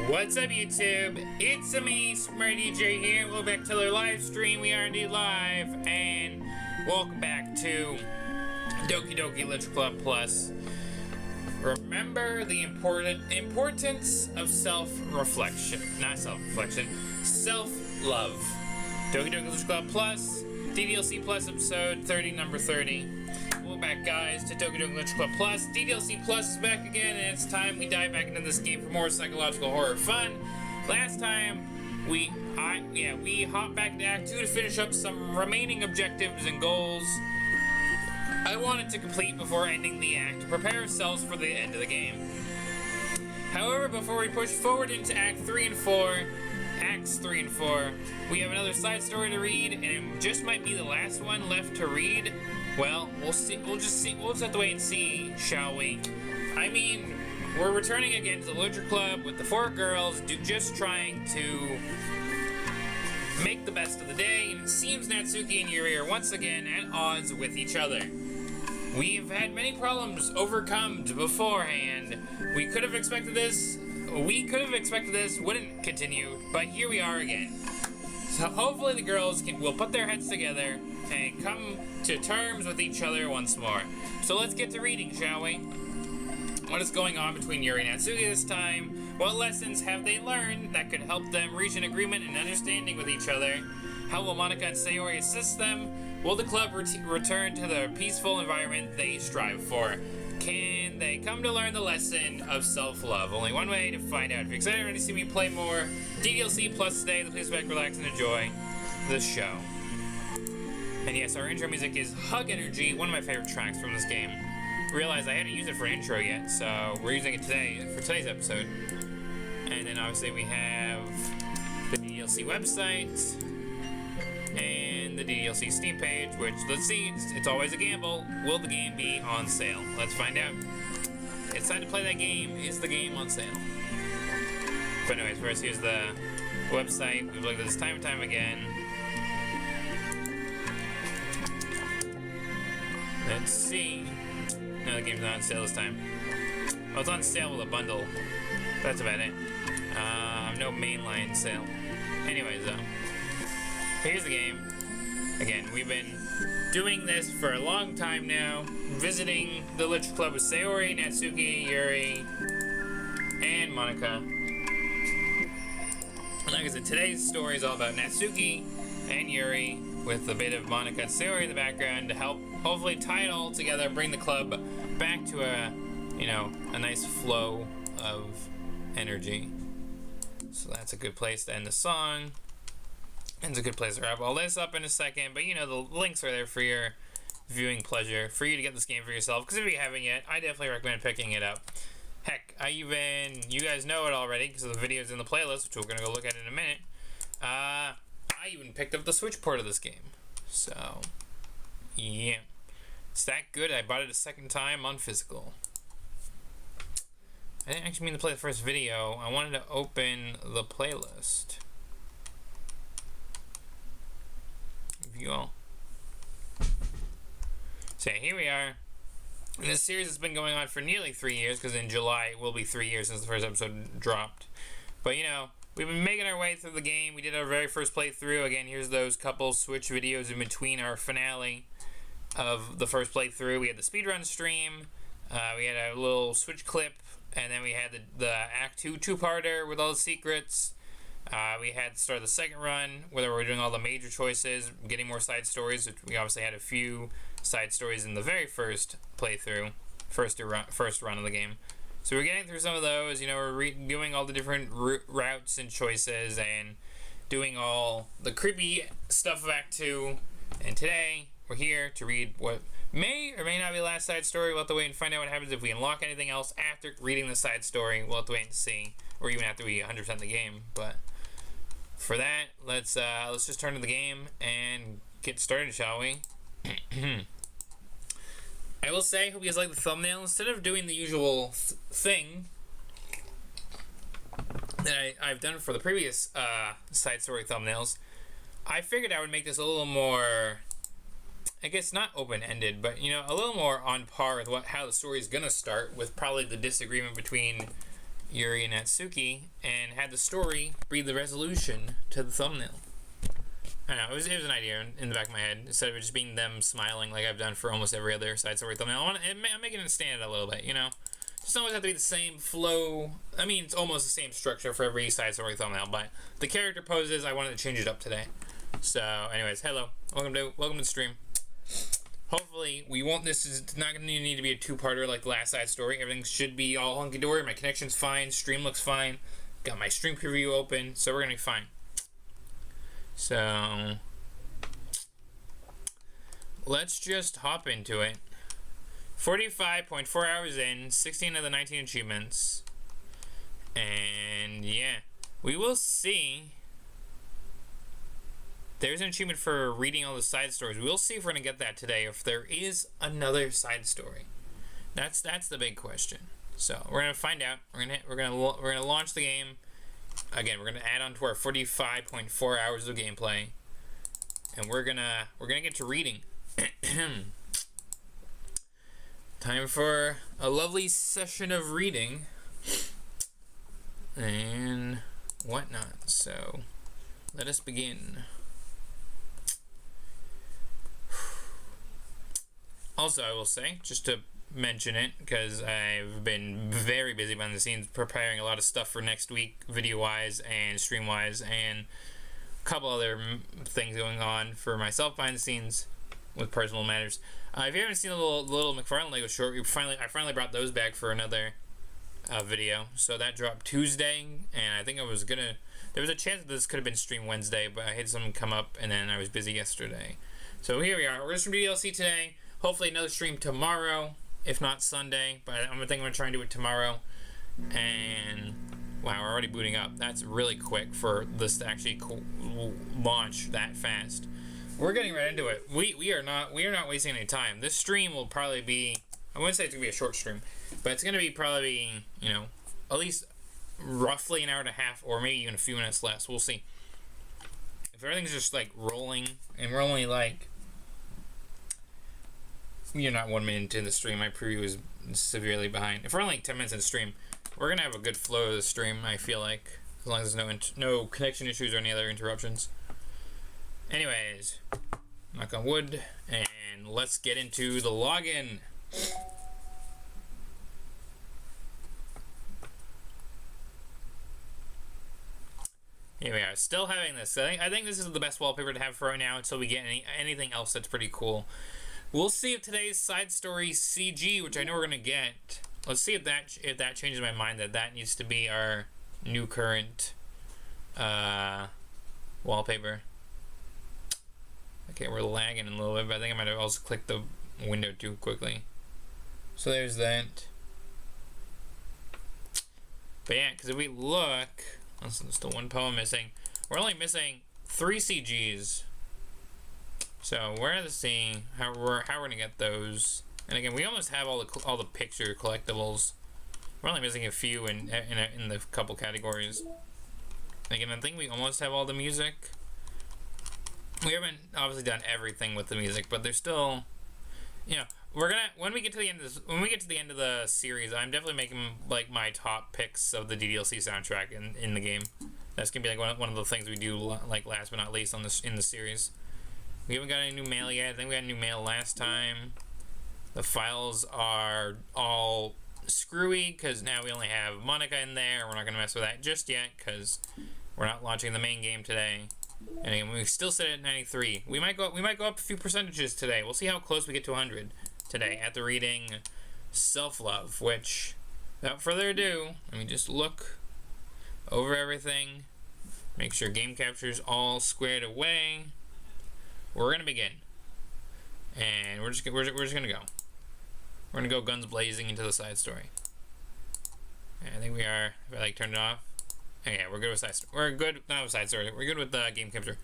What's up, YouTube? It's me, Smart DJ here. Welcome back to our live stream. We are indeed live, and welcome back to Doki Literature Club Plus. Remember the importance of self-reflection. Not self-reflection, self-love. Doki Literature Club Plus, DDLC Plus episode 30, number 30. Welcome back, guys, to Doki Literature Club Plus. DDLC Plus is back again, and it's time we dive back into this game for more psychological horror fun. Last time, we hopped back to Act 2 to finish up some remaining objectives and goals I wanted to complete before ending the act to prepare ourselves for the end of the game. However, before we push forward into Acts 3 and 4, we have another side story to read, and it just might be the last one left to read. Well, we'll see. We'll just have to wait and see, shall we? I mean, we're returning again to the Literature Club with the 4 girls, just trying to make the best of the day, and it seems Natsuki and Yuri are once again at odds with each other. We've had many problems overcome beforehand. We could have expected this wouldn't continue, but here we are again. So hopefully the girls will put their heads together and come to terms with each other once more. So let's get to reading, shall we? What is going on between Yuri and Natsuki this time? What lessons have they learned that could help them reach an agreement and understanding with each other? How will Monika and Sayori assist them? Will the club return to the peaceful environment they strive for? Can they come to learn the lesson of self-love? Only one way to find out. If you're excited to see me play more DDLC Plus today, then please back, relax, and enjoy the show. And yes, our intro music is Hug Energy, one of my favorite tracks from this game. Realized I hadn't used it for an intro yet, so we're using it today for today's episode. And then obviously we have the DDLC website and the DDLC Steam page, which, let's see, it's always a gamble. Will the game be on sale? Let's find out. It's time to play that game. Is the game on sale? But anyways, first here's the website. We've looked at this time and time again. Let's see. No, the game's not on sale this time. Oh, it's on sale with a bundle. That's about it. No mainline sale. Anyways, though. Here's the game. Again, we've been doing this for a long time now. Visiting the Literature Club with Sayori, Natsuki, Yuri, and Monica. And like I said, today's story is all about Natsuki and Yuri, with a bit of Monica and Sayori in the background to help hopefully tie it all together, bring the club back to a nice flow of energy. So that's a good place to end the song. And it's a good place to wrap all this up in a second. But the links are there for your viewing pleasure, for you to get this game for yourself. Because if you haven't yet, I definitely recommend picking it up. Heck, you guys know it already because of the videos in the playlist, which we're going to go look at in a minute. I even picked up the Switch port of this game. So, yeah. It's that good, I bought it a second time on physical. I didn't actually mean to play the first video. I wanted to open the playlist. View all. So here we are. And this series has been going on for nearly 3 years, because in July it will be 3 years since the first episode dropped. But we've been making our way through the game. We did our very first playthrough. Again, here's those couple Switch videos in between our finale of the first playthrough. We had the speedrun stream. We had a little Switch clip. And then we had the Act 2 two-parter with all the secrets. We had the start of the second run, where we were doing all the major choices, getting more side stories, which we obviously had a few side stories in the very first playthrough, first run of the game. So we're getting through some of those, we're doing all the different routes and choices, and doing all the creepy stuff of Act 2. And today, we're here to read what may or may not be the last side story. We'll have to wait and find out what happens if we unlock anything else after reading the side story. We'll have to wait and see, or even after we 100% the game. But for that, let's just turn to the game and get started, shall we? I will say, hope you guys like the thumbnail. Instead of doing the usual thing that I've done for the previous side story thumbnails, I figured I would make this a little more, I guess not open-ended, but a little more on par with how the story is gonna start, with probably the disagreement between Yuri and Natsuki, and had the story be the resolution to the thumbnail. I don't know, it was an idea in the back of my head, instead of it just being them smiling like I've done for almost every other side story thumbnail. I'm making it stand out a little bit, Just always have to be the same flow. I mean, it's almost the same structure for every side story thumbnail, but the character poses, I wanted to change it up today. So, anyways, hello, welcome to the stream. Hopefully, this is not going to need to be a two-parter like the last side story. Everything should be all hunky-dory. My connection's fine. Stream looks fine. Got my stream preview open, so we're going to be fine. So, let's just hop into it. 45.4 hours in, 16 of the 19 achievements. And, yeah, we will see. There's an achievement for reading all the side stories. We'll see if we're going to get that today, or if there is another side story. That's the big question. So we're going to find out. We're going to launch the game. Again, we're going to add on to our 45.4 hours of gameplay, and we're going to get to reading. Time for a lovely session of reading and whatnot. So let us begin. Also, I will say, just to mention it, because I've been very busy behind the scenes preparing a lot of stuff for next week, video-wise and stream-wise, and a couple other things going on for myself behind the scenes with personal matters. If you haven't seen the little McFarlane Lego short, I finally brought those back for another video. So that dropped Tuesday, and I think there was a chance that this could have been streamed Wednesday, but I had something come up, and then I was busy yesterday. So here we are. We're just from DDLC today. Hopefully another stream tomorrow, if not Sunday. But I'm gonna try and do it tomorrow. And wow, we're already booting up. That's really quick for this to actually launch that fast. We're getting right into it. We are not wasting any time. This stream will probably be, I wouldn't say it's gonna be a short stream, but it's gonna be probably, you know, at least roughly an hour and a half, or maybe even a few minutes less. We'll see. If everything's just like rolling, and we're only like, you're not 1 minute into the stream. My preview is severely behind. If we're only like 10 minutes into the stream, we're gonna have a good flow of the stream. I feel like, as long as there's no connection issues or any other interruptions. Anyways, knock on wood, and let's get into the login. Here we are, still having this. I think this is the best wallpaper to have for right now until we get anything else that's pretty cool. We'll see if today's side story CG, which I know we're gonna get. Let's see if that changes my mind that needs to be our new current wallpaper. Okay, we're lagging a little bit, but I think I might have also clicked the window too quickly. So there's that. But yeah, because if we look, there's still one poem missing. We're only missing 3 CGs. So we're gonna see how we're gonna get those. And again, we almost have all the picture collectibles. We're only missing a few in the couple categories. Again, I think we almost have all the music. We haven't obviously done everything with the music, but there's still, you know, we're gonna when we get to the end of the series, I'm definitely making like my top picks of the DDLC soundtrack in the game. That's gonna be like one of the things we do, like last but not least in the series. We haven't got any new mail yet. I think we got new mail last time. The files are all screwy because now we only have Monica in there. We're not gonna mess with that just yet because we're not launching the main game today. And again, we still sit at 93. We might go up a few percentages today. We'll see how close we get to 100 today after reading Self-Love, which, without further ado, let me just look over everything, make sure game capture's all squared away. We're gonna begin, and we're just gonna go. We're gonna go guns blazing into the side story. And I think we are. If I like turn it off. Okay, we're good with side story. We're good, not with side story. We're good with game capture.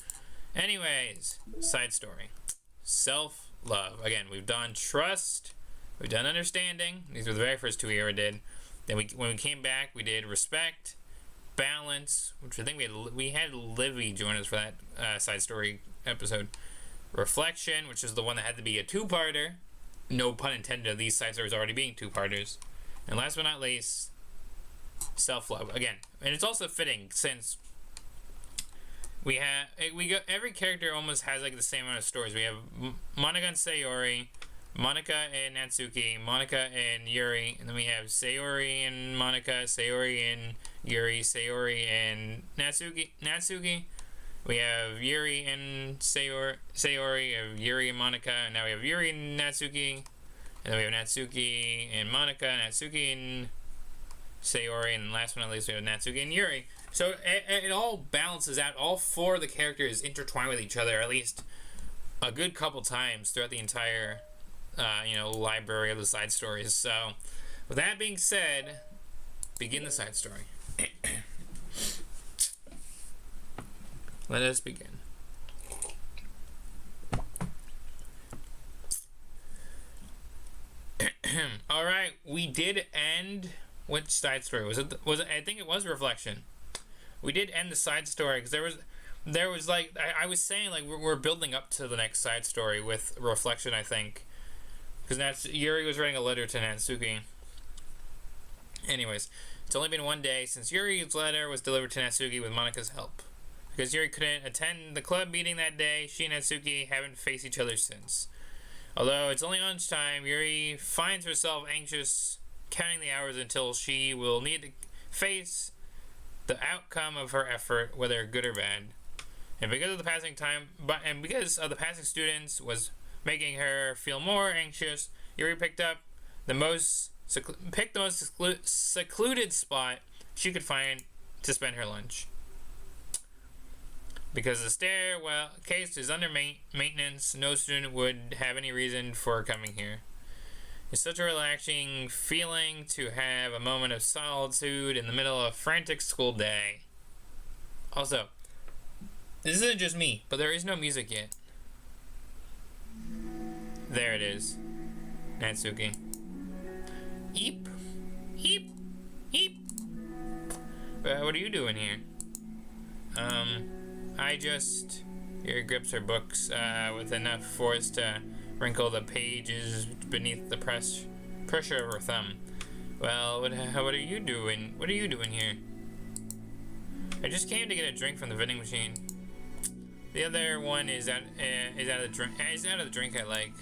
Anyways, side story. Self-love. Again, we've done trust. We've done understanding. These were the very first 2 we ever did. Then when we came back, we did respect, balance, which I think we had Livy join us for that side story episode. Reflection, which is the one that had to be a 2-parter. No pun intended of these side stories already being 2-parters. And last but not least, self-love again, and it's also fitting since every character almost has like the same amount of stories. We have Monica and Sayori, Monica and Natsuki, Monica and Yuri, and then we have Sayori and Monica, Sayori and Yuri, Sayori and Natsuki. We have Yuri and Sayori, Yuri and Monica, and now we have Yuri and Natsuki, and then we have Natsuki and Monica, Natsuki and Sayori, and last but not least we have Natsuki and Yuri. So it all balances out. All 4 of the characters intertwine with each other at least a good couple times throughout the entire library of the side stories. So with that being said, begin the side story. Let us begin. All right, we did end. Which side story was it? I think it was Reflection. We did end the side story because there was like I was saying, like we're building up to the next side story with Reflection, I think, because Yuri was writing a letter to Natsuki. Anyways, it's only been 1 day since Yuri's letter was delivered to Natsuki with Monica's help. Because Yuri couldn't attend the club meeting that day, she and Natsuki haven't faced each other since. Although it's only lunchtime, Yuri finds herself anxious, counting the hours until she will need to face the outcome of her effort, whether good or bad. And because of the passing students was making her feel more anxious, Yuri picked the most secluded spot she could find to spend her lunch. Because the staircase is under maintenance, no student would have any reason for coming here. It's such a relaxing feeling to have a moment of solitude in the middle of a frantic school day. Also, this isn't just me, but there is no music yet. There it is. Natsuki. Eep. Eep. Eep. What are you doing here? Your grips are books with enough force to wrinkle the pages beneath the pressure of her thumb. Well, what are you doing? What are you doing here? I just came to get a drink from the vending machine. The other one is out of the drink I like.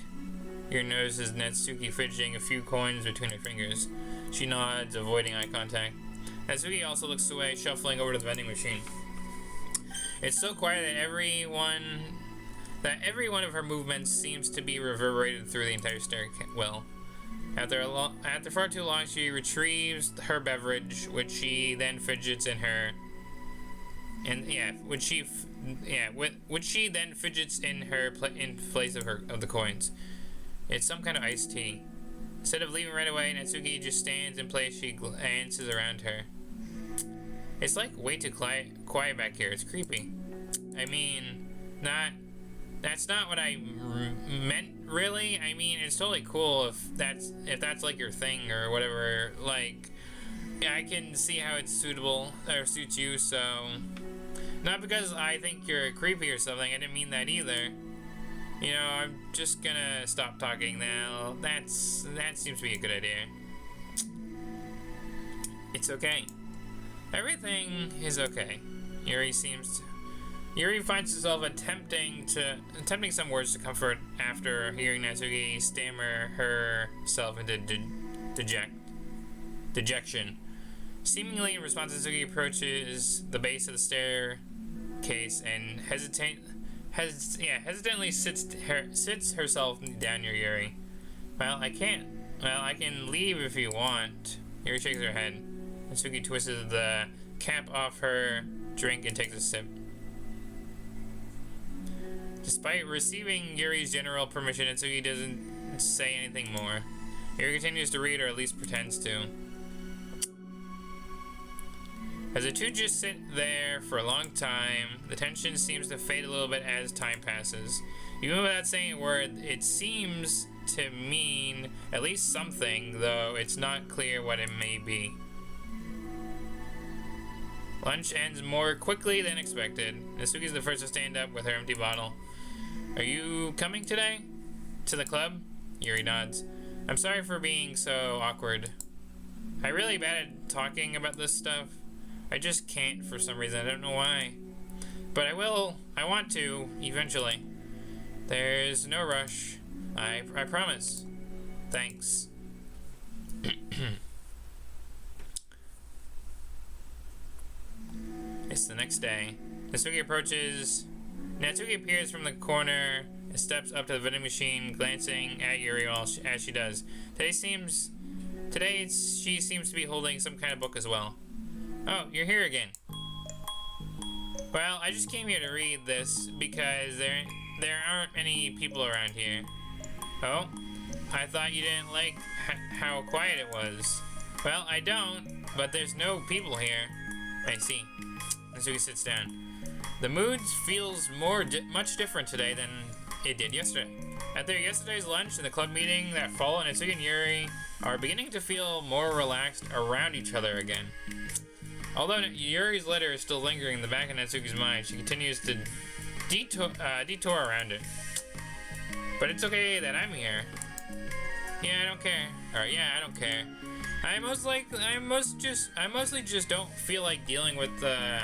Your notices Natsuki fidgeting a few coins between her fingers. She nods, avoiding eye contact. Natsuki also looks away, shuffling over to the vending machine. It's so quiet that every one of her movements seems to be reverberated through the entire stairwell. After far too long, she retrieves her beverage, which she then fidgets in her. Which she then fidgets in her in place of the coins. It's some kind of iced tea. Instead of leaving right away, Natsuki just stands in place. She glances around her. It's like way too quiet back here. It's creepy. I mean, that's not what I meant, really. I mean, it's totally cool if that's like your thing or whatever. Like, I can see how it's suitable or suits you. So, not because I think you're creepy or something. I didn't mean that either. You know, I'm just gonna stop talking now. That seems to be a good idea. It's okay. Everything is okay. Yuri finds herself attempting some words to comfort after hearing Natsuki stammer herself into dejection. Seemingly in response, Natsuki approaches the base of the staircase and hesitantly sits herself down near Yuri. Well, I can leave if you want. Yuri shakes her head. Natsuki twists the cap off her drink and takes a sip. Despite receiving Yuri's general permission, Natsuki doesn't say anything more. Yuri continues to read, or at least pretends to. As the two just sit there for a long time, the tension seems to fade a little bit as time passes. Even without saying a word, it seems to mean at least something, though it's not clear what it may be. Lunch ends more quickly than expected. Natsuki's the first to stand up with her empty bottle. Are you coming today? To the club? Yuri nods. I'm sorry for being so awkward. I'm really bad at talking about this stuff. I just can't for some reason. I don't know why. But I will. I want to, eventually. There's no rush. I promise. Thanks. It's the next day. Natsuki appears from the corner and steps up to the vending machine, glancing at Yuri as she does. Today she seems to be holding some kind of book as well. Oh, you're here again. Well, I just came here to read this because there aren't any people around here. Oh? I thought you didn't like how quiet it was. Well, I don't, but there's no people here. I see. Natsuki sits down. The mood feels much different today than it did yesterday. After yesterday's lunch and the club meeting that followed, Natsuki and Yuri are beginning to feel more relaxed around each other again. Although Yuri's letter is still lingering in the back of Natsuki's mind, she continues to detour around it. But it's okay that I'm here. Yeah, I don't care. Or yeah, I don't care. I mostly just don't feel like dealing with the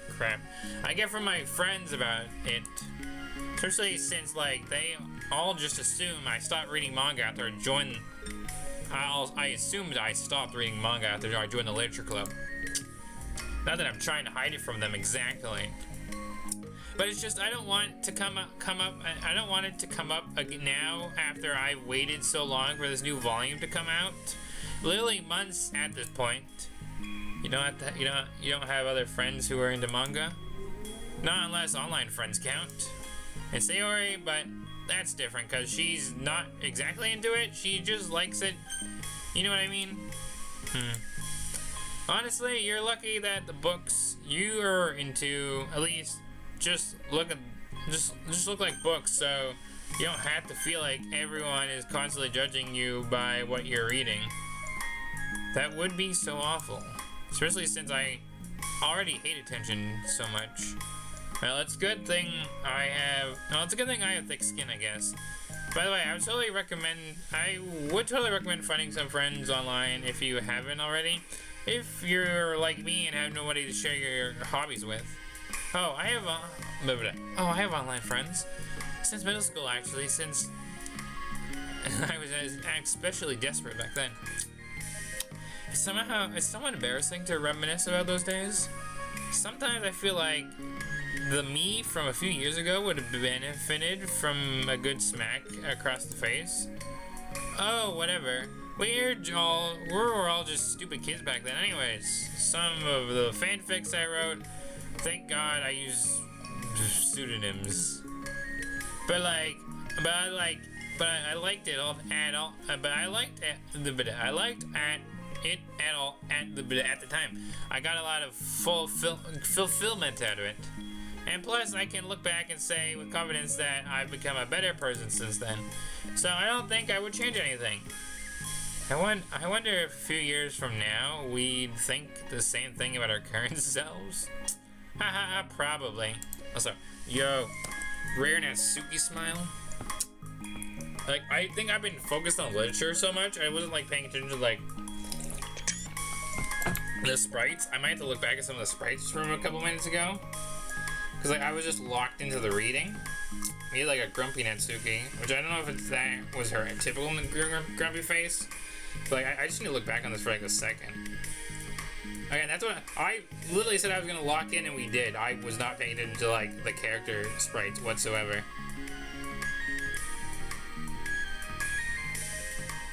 crap I get from my friends about it. Especially since like they all just assume I stopped reading manga after I joined. I assumed I stopped reading manga after I joined the literature club. Not that I'm trying to hide it from them exactly, but it's just I don't want it to come up. I don't want it to come up now after I've waited so long for this new volume to come out. Literally months at this point. You don't have other friends who are into manga? Not unless online friends count. And Sayori, but that's different because she's not exactly into it. She just likes it. You know what I mean? Honestly, you're lucky that the books you are into at least just look like books, so you don't have to feel like everyone is constantly judging you by what you're reading. That would be so awful, especially since I already hate attention so much. Well, it's a good thing I have. Well, it's a good thing I have thick skin, I guess. By the way, I would totally recommend finding some friends online if you haven't already. If you're like me and have nobody to share your hobbies with. Oh, I have online friends since middle school, actually. Since I was especially desperate back then. It's somewhat embarrassing to reminisce about those days. Sometimes I feel like the me from a few years ago would have benefited from a good smack across the face. Oh, whatever. We were all just stupid kids back then anyways. Some of the fanfics I wrote, thank God I used pseudonyms. I liked it at the time. I got a lot of fulfillment out of it. And plus, I can look back and say with confidence that I've become a better person since then. So I don't think I would change anything. I wonder if a few years from now, we'd think the same thing about our current selves? Haha, probably. Also, yo, rare Natsuki smile. Like, I think I've been focused on literature so much, I wasn't, like, paying attention to, like, the sprites. I might have to look back at some of the sprites from a couple minutes ago. Because, like, I was just locked into the reading. We had, like, a grumpy Natsuki, which I don't know if that was her typical grumpy face. But, like, I just need to look back on this for, like, a second. Again, that's what I literally said I was going to lock in, and we did. I was not paying attention to, like, the character sprites whatsoever.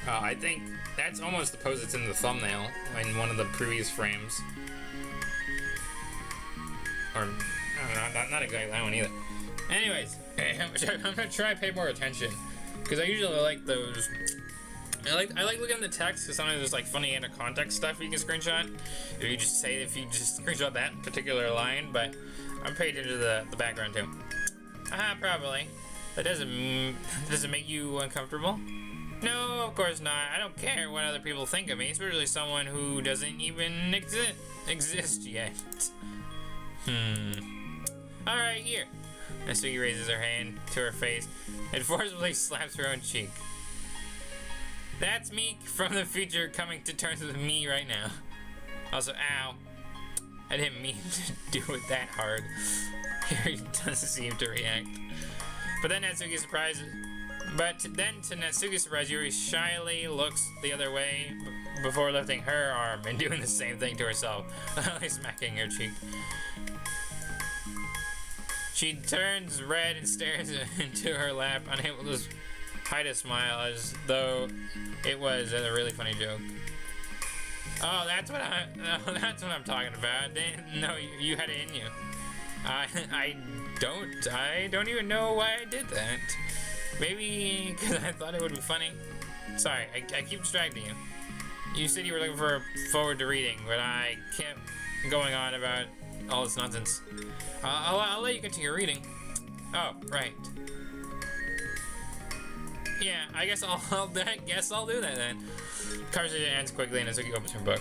I think that's almost the pose that's in the thumbnail in one of the previous frames. Or, I don't know, not exactly that one either. Anyways, I'm gonna try to pay more attention. Because I usually like those. I like looking at the text because sometimes there's like funny inner context stuff you can screenshot. If you just screenshot that particular line, but I'm paying attention to the background too. Probably. That doesn't make you uncomfortable? No, of course not. I don't care what other people think of me, especially someone who doesn't even exist yet. Alright, here. Natsuki raises her hand to her face and forcibly slaps her own cheek. That's me from the future coming to terms with me right now. Also, ow. I didn't mean to do it that hard. Harry doesn't seem to react. But then Natsuki's surprised. To Natsuki's surprise, Yuri shyly looks the other way before lifting her arm and doing the same thing to herself, like smacking her cheek. She turns red and stares into her lap, unable to hide a smile, as though it was a really funny joke. Oh, that's what I'm talking about. No, you had it in you. I don't even know why I did that. Maybe because I thought it would be funny. Sorry, I keep distracting you. You said you were looking forward to reading, but I kept going on about all this nonsense. I'll let you continue reading. Oh, right. Yeah, I guess I'll do that then. Conversation ends quickly and Natsuki opens her book.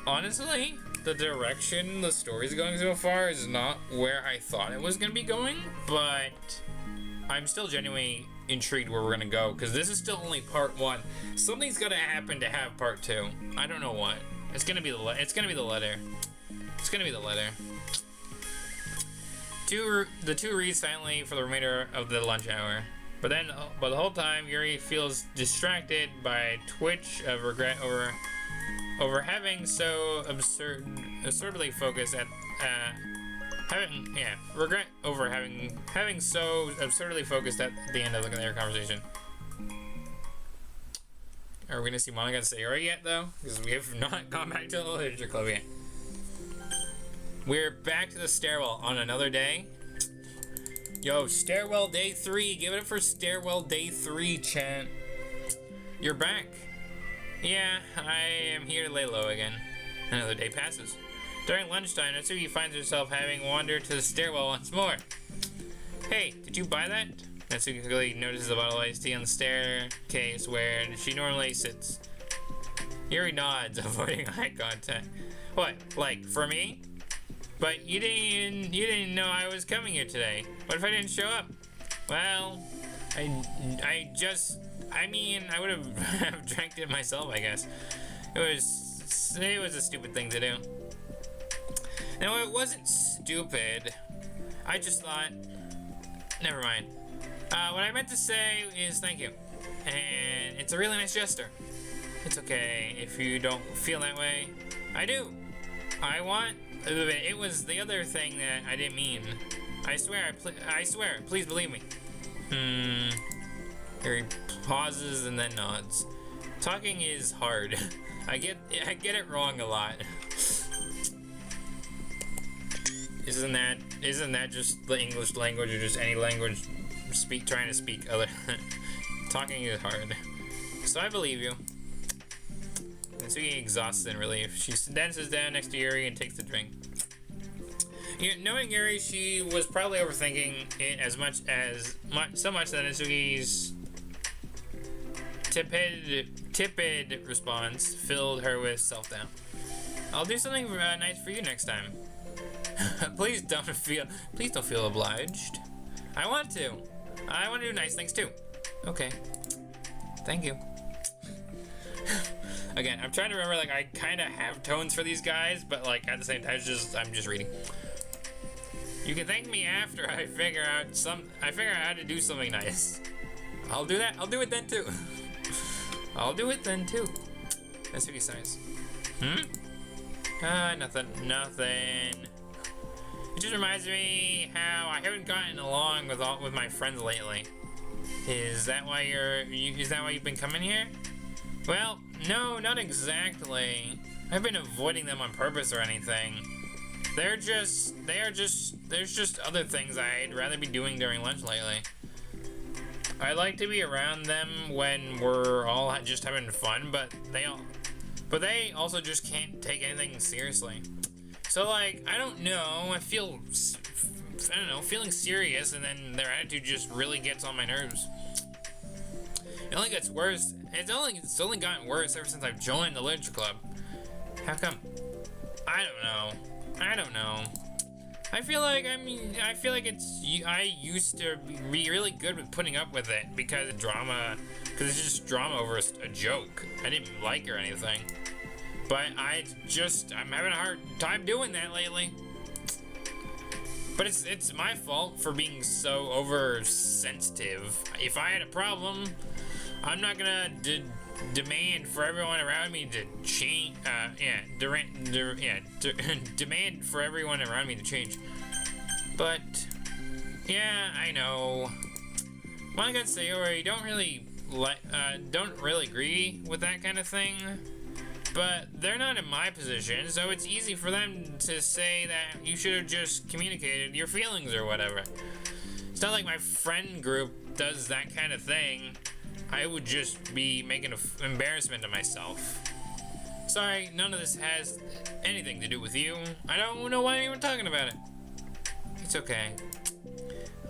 Honestly, the direction the story's going so far is not where I thought it was going to be going, but I'm still genuinely intrigued where we're going to go, because this is still only part 1. Something's got to happen to have part 2. I don't know what. It's going to be the letter. It's going to be the letter. The two read silently for the remainder of the lunch hour. But the whole time, Yuri feels distracted by a twitch of regret over having so absurdly focused at regret over having so absurdly focused at the end of their conversation. Are we gonna see Monica and Sayori yet though? Because we have not gone back to the literature club yet. We're back to the stairwell on another day. Yo, stairwell day 3. Give it up for stairwell day 3, chat. You're back. Yeah, I am here to lay low again. Another day passes. During lunchtime, Natsuki finds herself having wandered to the stairwell once more. Hey, did you buy that? Natsuki quickly notices a bottle of iced tea on the staircase where she normally sits. Yuri nods, avoiding eye contact. What, like, for me? But you didn't know I was coming here today. What if I didn't show up? Well, I would have drank it myself, I guess. It was a stupid thing to do. No, it wasn't stupid. I just thought, never mind. What I meant to say is thank you. And it's a really nice gesture. It's okay if you don't feel that way. I do. It was the other thing that I didn't mean. I swear, please believe me. Harry pauses and then nods. Talking is hard. I get it wrong a lot. Isn't that just the English language or just any language trying to speak other? Talking is hard. So I believe you. Natsuki exhausted in relief. She then sits down next to Yuri and takes the drink. Knowing Yuri, she was probably overthinking it so much that Natsuki's tepid response filled her with self-doubt. I'll do something nice for you next time. Please don't feel obliged. I want to do nice things too. Okay. Thank you. Again, I'm trying to remember, like, I kind of have tones for these guys, but, like, at the same time, I'm just reading. You can thank me after I figure out how to do something nice. I'll do that. I'll do it then, too. I'll do it then, too. Natsuki sighs. Nothing. It just reminds me how I haven't gotten along with my friends lately. Is that why you've been coming here? Well, no, not exactly. I've been avoiding them on purpose or anything. There's just other things I'd rather be doing during lunch lately. I like to be around them when we're all just having fun, but they also just can't take anything seriously. So, like, I don't know, feeling serious, and then their attitude just really gets on my nerves. It only gets worse. It's only gotten worse ever since I've joined the literature club. How come? I don't know. I feel like I used to be really good with putting up with it because it's just drama over a joke. I didn't like or anything. But I'm having a hard time doing that lately. But it's my fault for being so oversensitive. If I had a problem, I'm not gonna demand for everyone around me to change. Demand for everyone around me to change. But yeah, I know. Monika and Sayori don't really agree with that kind of thing. But they're not in my position, so it's easy for them to say that you should have just communicated your feelings or whatever. It's not like my friend group does that kind of thing. I would just be making an embarrassment of myself. Sorry, none of this has anything to do with you. I don't know why I'm even talking about it. It's okay.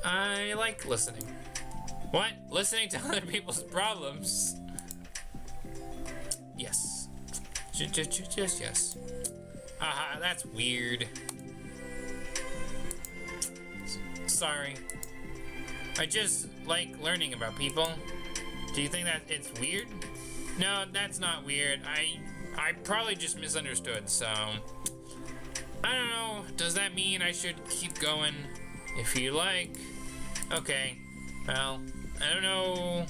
I like listening. What? Listening to other people's problems? Yes. Just yes. Haha, that's weird. Sorry. I just like learning about people. Do you think that it's weird? No, that's not weird. I probably just misunderstood, so I don't know. Does that mean I should keep going? If you like. Okay. Well, I don't know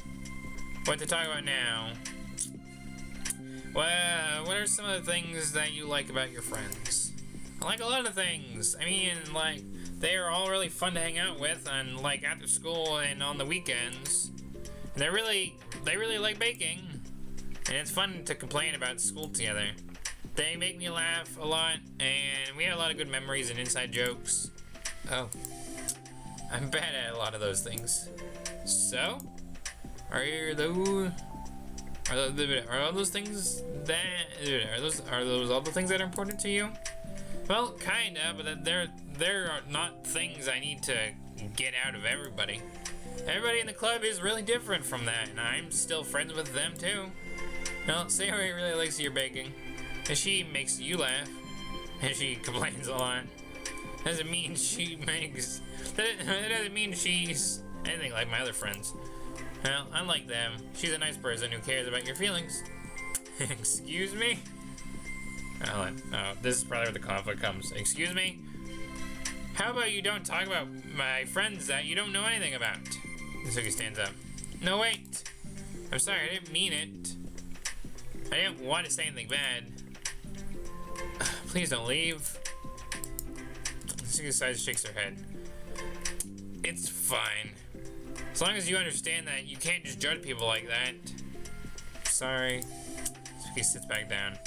what to talk about now. Well, what are some of the things that you like about your friends? I like a lot of things. I mean, like, they are all really fun to hang out with, and like after school and on the weekends. And they really like baking, and it's fun to complain about school together. They make me laugh a lot, and we have a lot of good memories and inside jokes. Oh, I'm bad at a lot of those things. So, are all those things are those all the things that are important to you? Well, kinda, but they're not things I need to get out of everybody. Everybody in the club is really different from that, and I'm still friends with them too. Well, Sayori really likes your baking, and she makes you laugh, and she complains a lot. That doesn't mean she's anything like my other friends. Well, unlike them, she's a nice person who cares about your feelings. Excuse me? Oh, this is probably where the conflict comes. Excuse me? How about you don't talk about my friends that you don't know anything about? Suki stands up. No, wait. I'm sorry, I didn't mean it. I didn't want to say anything bad. Please don't leave. Suki decides, shakes her head. It's fine. As long as you understand that you can't just judge people like that. Sorry. Suki sits back down.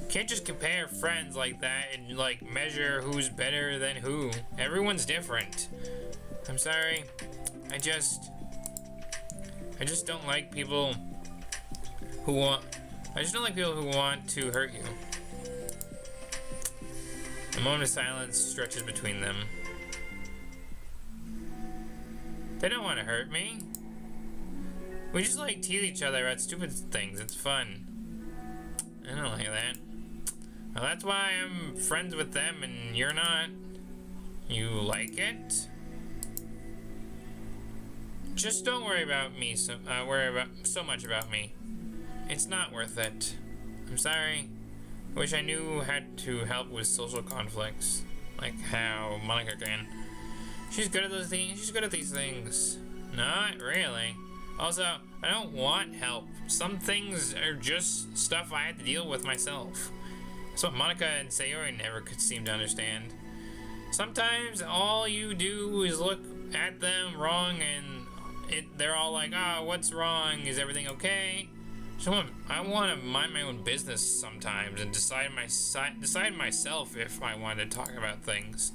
You can't just compare friends like that and like measure who's better than who. Everyone's different. I'm sorry. I just don't like people who want to hurt you. A moment of silence stretches between them. They don't want to hurt me. We just like tease each other about stupid things. It's fun. I don't like that. Well, that's why I'm friends with them and you're not. You like it? Just don't worry about me. So much about me. It's not worth it. I'm sorry. I wish I knew how to help with social conflicts, like how Monica can. She's good at those things. She's good at these things. Not really. Also, I don't want help. Some things are just stuff I had to deal with myself. That's what Monica and Sayori never could seem to understand. Sometimes all you do is look at them wrong and they're all like, oh, what's wrong? Is everything okay? I want to mind my own business sometimes and decide myself if I want to talk about things.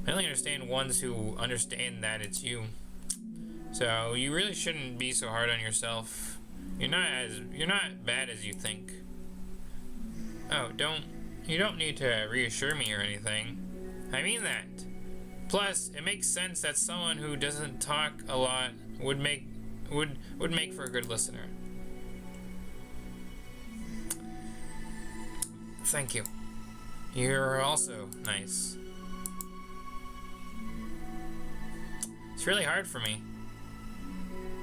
I only understand ones who understand that it's you. So you really shouldn't be so hard on yourself. You're not bad as you think. Oh, you don't need to reassure me or anything. I mean that. Plus, it makes sense that someone who doesn't talk a lot would make for a good listener. Thank you. You're also nice. It's really hard for me.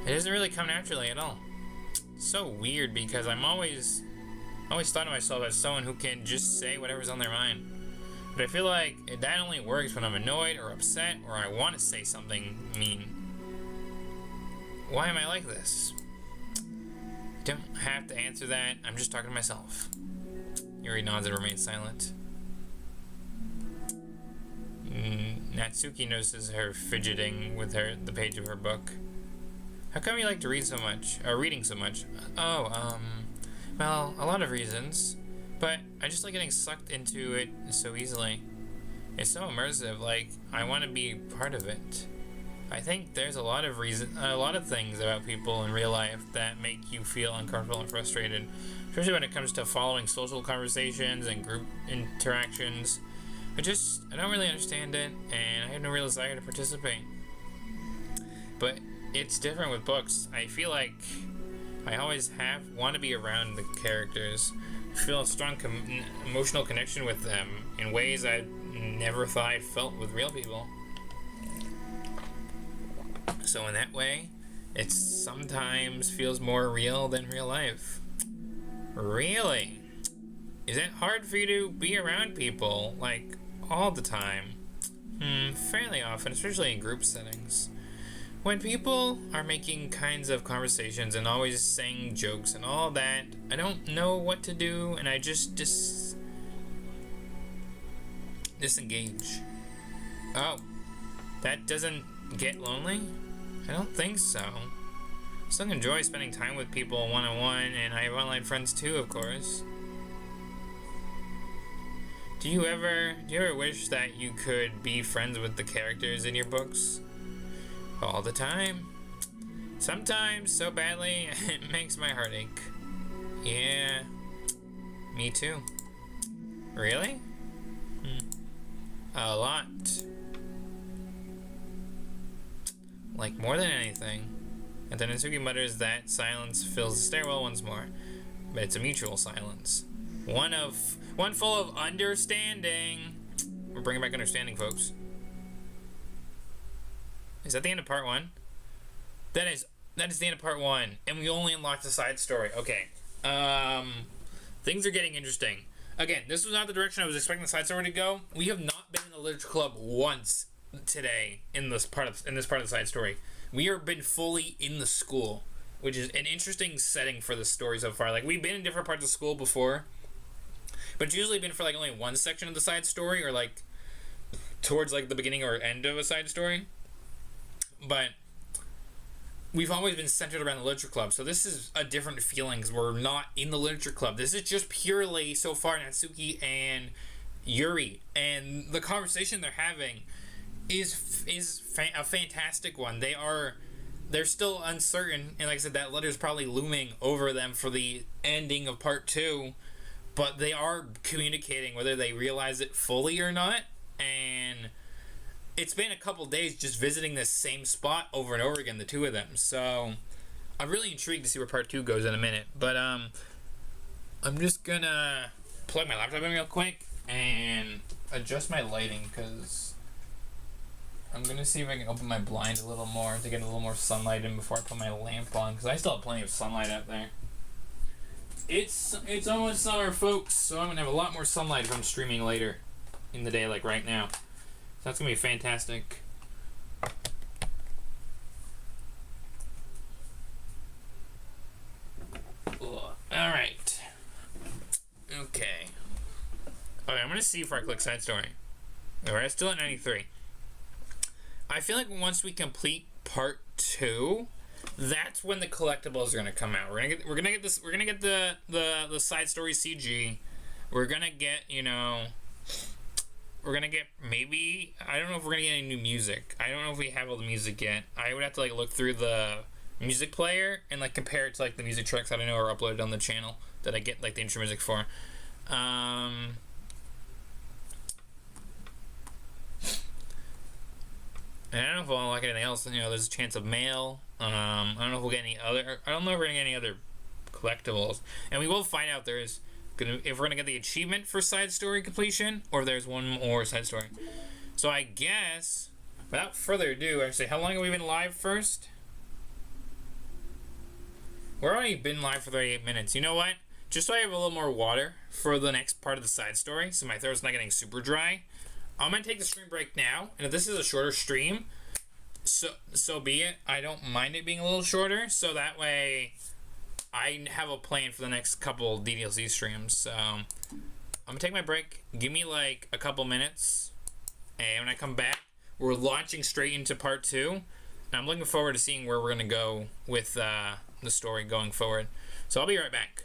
It doesn't really come naturally at all. It's so weird because I always thought of myself as someone who can just say whatever's on their mind. But I feel like that only works when I'm annoyed or upset or I want to say something mean. Why am I like this? I don't have to answer that. I'm just talking to myself. Yuri nods and remains silent. Natsuki notices her fidgeting with the page of her book. How come you like to read so much? Reading so much? Oh, well, a lot of reasons. But I just like getting sucked into it so easily. It's so immersive, like, I want to be part of it. I think there's a lot of things about people in real life that make you feel uncomfortable and frustrated. Especially when it comes to following social conversations and group interactions. I don't really understand it, and I have no real desire to participate. But it's different with books. I feel like I always want to be around the characters, feel a strong emotional connection with them in ways I never thought I felt with real people. So in that way, it sometimes feels more real than real life. Really? Is it hard for you to be around people, like, all the time? Fairly often, especially in group settings. When people are making kinds of conversations and always saying jokes and all that, I don't know what to do, and I just disengage. Oh, that doesn't get lonely? I don't think so. I still enjoy spending time with people one-on-one, and I have online friends too, of course. Do you ever wish that you could be friends with the characters in your books? All the time. Sometimes so badly it makes my heart ache. Yeah, me too. Really? A lot. Like more than anything. And then Natsuki mutters that silence fills the stairwell once more. But it's a mutual silence. One full of understanding. We're bringing back understanding, folks. Is that the end of part 1? That is the end of part 1, and we only unlocked the side story. Okay. Things are getting interesting. Again, this was not the direction I was expecting the side story to go. We have not been in the literature club once today in this part of the side story. We have been fully in the school, which is an interesting setting for the story so far. Like, we've been in different parts of school before, but it's usually been for like only one section of the side story, or like towards like the beginning or end of a side story. But we've always been centered around the literature club, so this is a different feeling because we're not in the literature club. This is just purely, so far, Natsuki and Yuri, and the conversation they're having is a fantastic one. They're still uncertain, and like I said, that letter's probably looming over them for the ending of part 2, but they are communicating whether they realize it fully or not. And it's been a couple days just visiting this same spot over and over again, the two of them. So I'm really intrigued to see where part 2 goes in a minute. But I'm just gonna plug my laptop in real quick and adjust my lighting, because I'm gonna see if I can open my blind a little more to get a little more sunlight in before I put my lamp on, because I still have plenty of sunlight out there. It's almost summer, folks, so I'm gonna have a lot more sunlight if I'm streaming later in the day, like right now. That's gonna be fantastic. Alright. Okay. Okay, I'm gonna see if I click side story. Alright, still at 93. I feel like once we complete part 2, that's when the collectibles are gonna come out. We're gonna get the side story CG. We're gonna get, we're gonna get, maybe, I don't know if we're gonna get any new music. I don't know if we have all the music yet. I would have to like look through the music player and like compare it to like the music tracks that I know are uploaded on the channel that I get like the intro music for. And I don't know if we'll unlock anything else. There's a chance of mail. I don't know if we'll get any other. I don't know if we're gonna get any other collectibles, and we will find out if we're gonna get the achievement for side story completion, or if there's one more side story. So I guess, without further ado, actually, how long have we been live first? We're already been live for 38 minutes. You know what? Just so I have a little more water for the next part of the side story, so my throat's not getting super dry, I'm gonna take the stream break now. And if this is a shorter stream, so be it. I don't mind it being a little shorter, so that way I have a plan for the next couple DDLC streams. So I'm gonna take my break. Give me like a couple minutes, and when I come back, we're launching straight into part 2. And I'm looking forward to seeing where we're gonna go with the story going forward. So I'll be right back.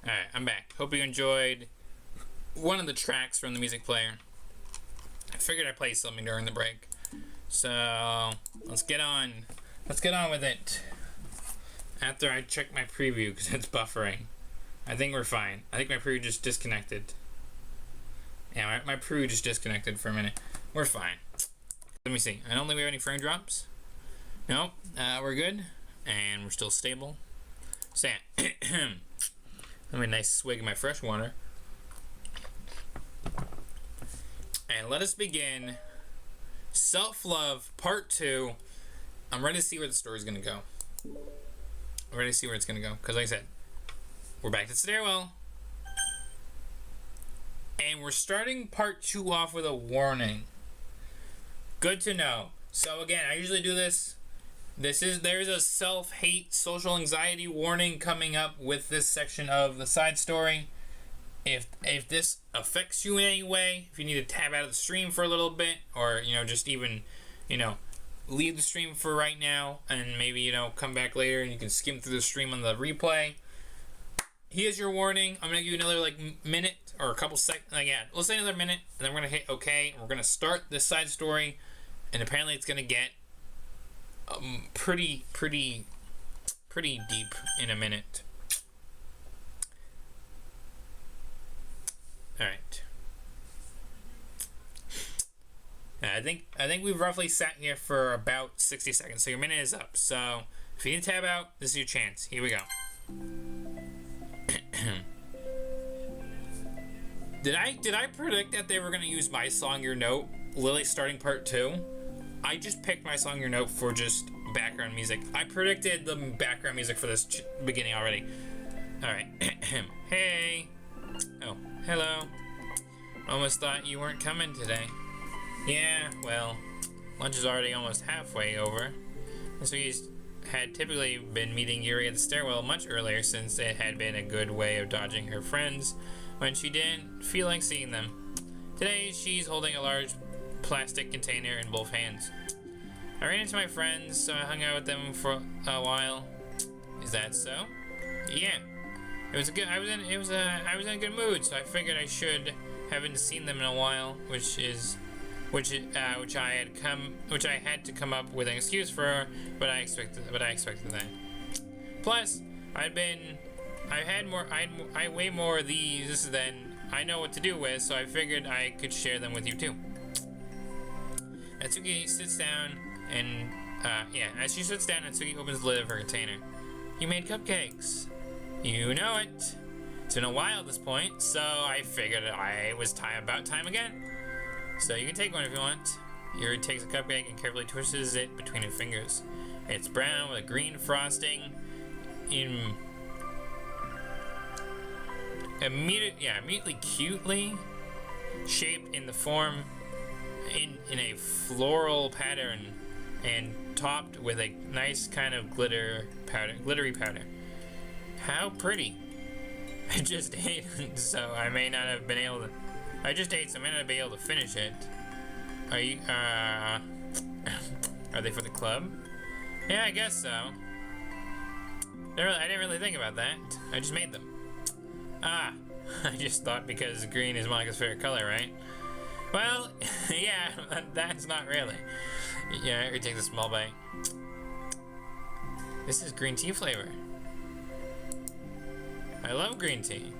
Alright, I'm back. Hope you enjoyed one of the tracks from the music player. I figured I'd play something during the break. So, let's get on. Let's get on with it. After I check my preview, because it's buffering. I think we're fine. I think my preview just disconnected. Yeah, my preview just disconnected for a minute. We're fine. Let me see. I don't think we have any frame drops. Nope. We're good. And we're still stable. So, yeah. Let me a nice swig of my fresh water. And let us begin Self-Love Part 2. I'm ready to see where the story's going to go. I'm ready to see where it's going to go. Because like I said, we're back to the stairwell. And we're starting Part 2 off with a warning. Good to know. So again, I usually do this. There's a self-hate, social anxiety warning coming up with this section of the side story. If this affects you in any way, if you need to tab out of the stream for a little bit, or just even leave the stream for right now, and maybe come back later and you can skim through the stream on the replay. Here's your warning. I'm gonna give you another minute or a couple seconds. Let's say another minute, and then we're gonna hit OK. And we're gonna start this side story, and apparently it's gonna get pretty deep in a minute. All right. I think we've roughly sat here for about 60 seconds. So your minute is up. So if you need to tab out, this is your chance. Here we go. Did I predict that they were gonna use My Song Your Note, Lily starting Part 2? I just picked My Song Your Note for just background music. I predicted the background music for this beginning already. Alright. Hey. Oh, hello. Almost thought you weren't coming today. Yeah, well, lunch is already almost halfway over. So we had typically been meeting Yuri at the stairwell much earlier, since it had been a good way of dodging her friends when she didn't feel like seeing them. Today, she's holding a large plastic container in both hands. I ran into my friends, so I hung out with them for a while. Is that so? Yeah. I was in a good mood, so I figured I should. Haven't seen them in a while, which I had to come up with an excuse for, but I expected that. Plus, I had way more of these than I know what to do with, so I figured I could share them with you too. Natsuki sits down and as she sits down, Natsuki opens the lid of her container. You made cupcakes. You know it. It's been a while at this point, so I figured it was about time again. So you can take one if you want. Yuri takes a cupcake and carefully twists it between her fingers. It's brown with a green frosting. Immediately cutely shaped in the form in a floral pattern and topped with a nice kind of glittery powder. How pretty. I just ate, so I may not have been able to. I just ate, so I may not be able to finish it. Are you, are they for the club? Yeah, I guess so. I didn't really think about that. I just made them. I just thought because green is Monica's favorite color, right? Well, yeah, that's not really. Yeah, here, take the small bite. This is green tea flavor. I love green tea.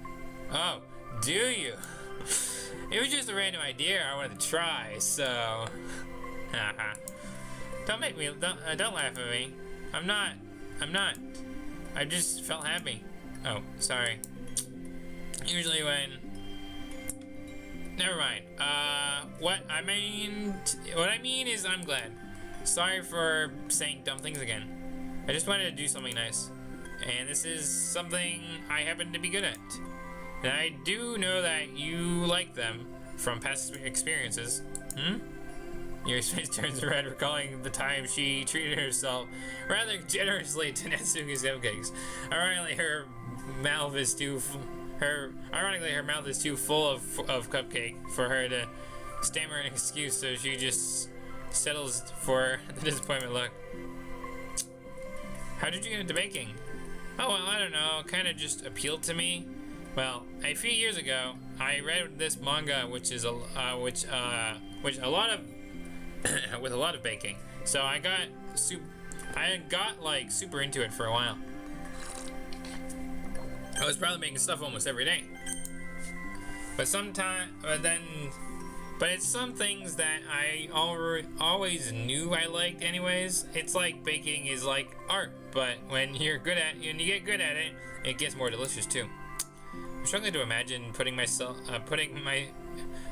Oh, do you? It was just a random idea I wanted to try, so... Don't laugh at me. I'm not. I just felt happy. Oh, sorry. Usually when... Never mind. What I mean is I'm glad. Sorry for saying dumb things again. I just wanted to do something nice. And this is something I happen to be good at. And I do know that you like them from past experiences. Your face turns red, recalling the time she treated herself rather generously to Natsuki's cupcakes. Ironically, her mouth is too full of cupcake for her to stammer an excuse, so she just settles for the disappointment look. How did you get into baking? Oh, well, I don't know. Kind of just appealed to me. Well, a few years ago, I read this manga, which is a lot of with a lot of baking. So I got like super into it for a while. I was probably making stuff almost every day. But it's some things that I always knew I liked anyways. It's like baking is like art, but when you get good at it, it gets more delicious too. I'm struggling to imagine putting myself putting my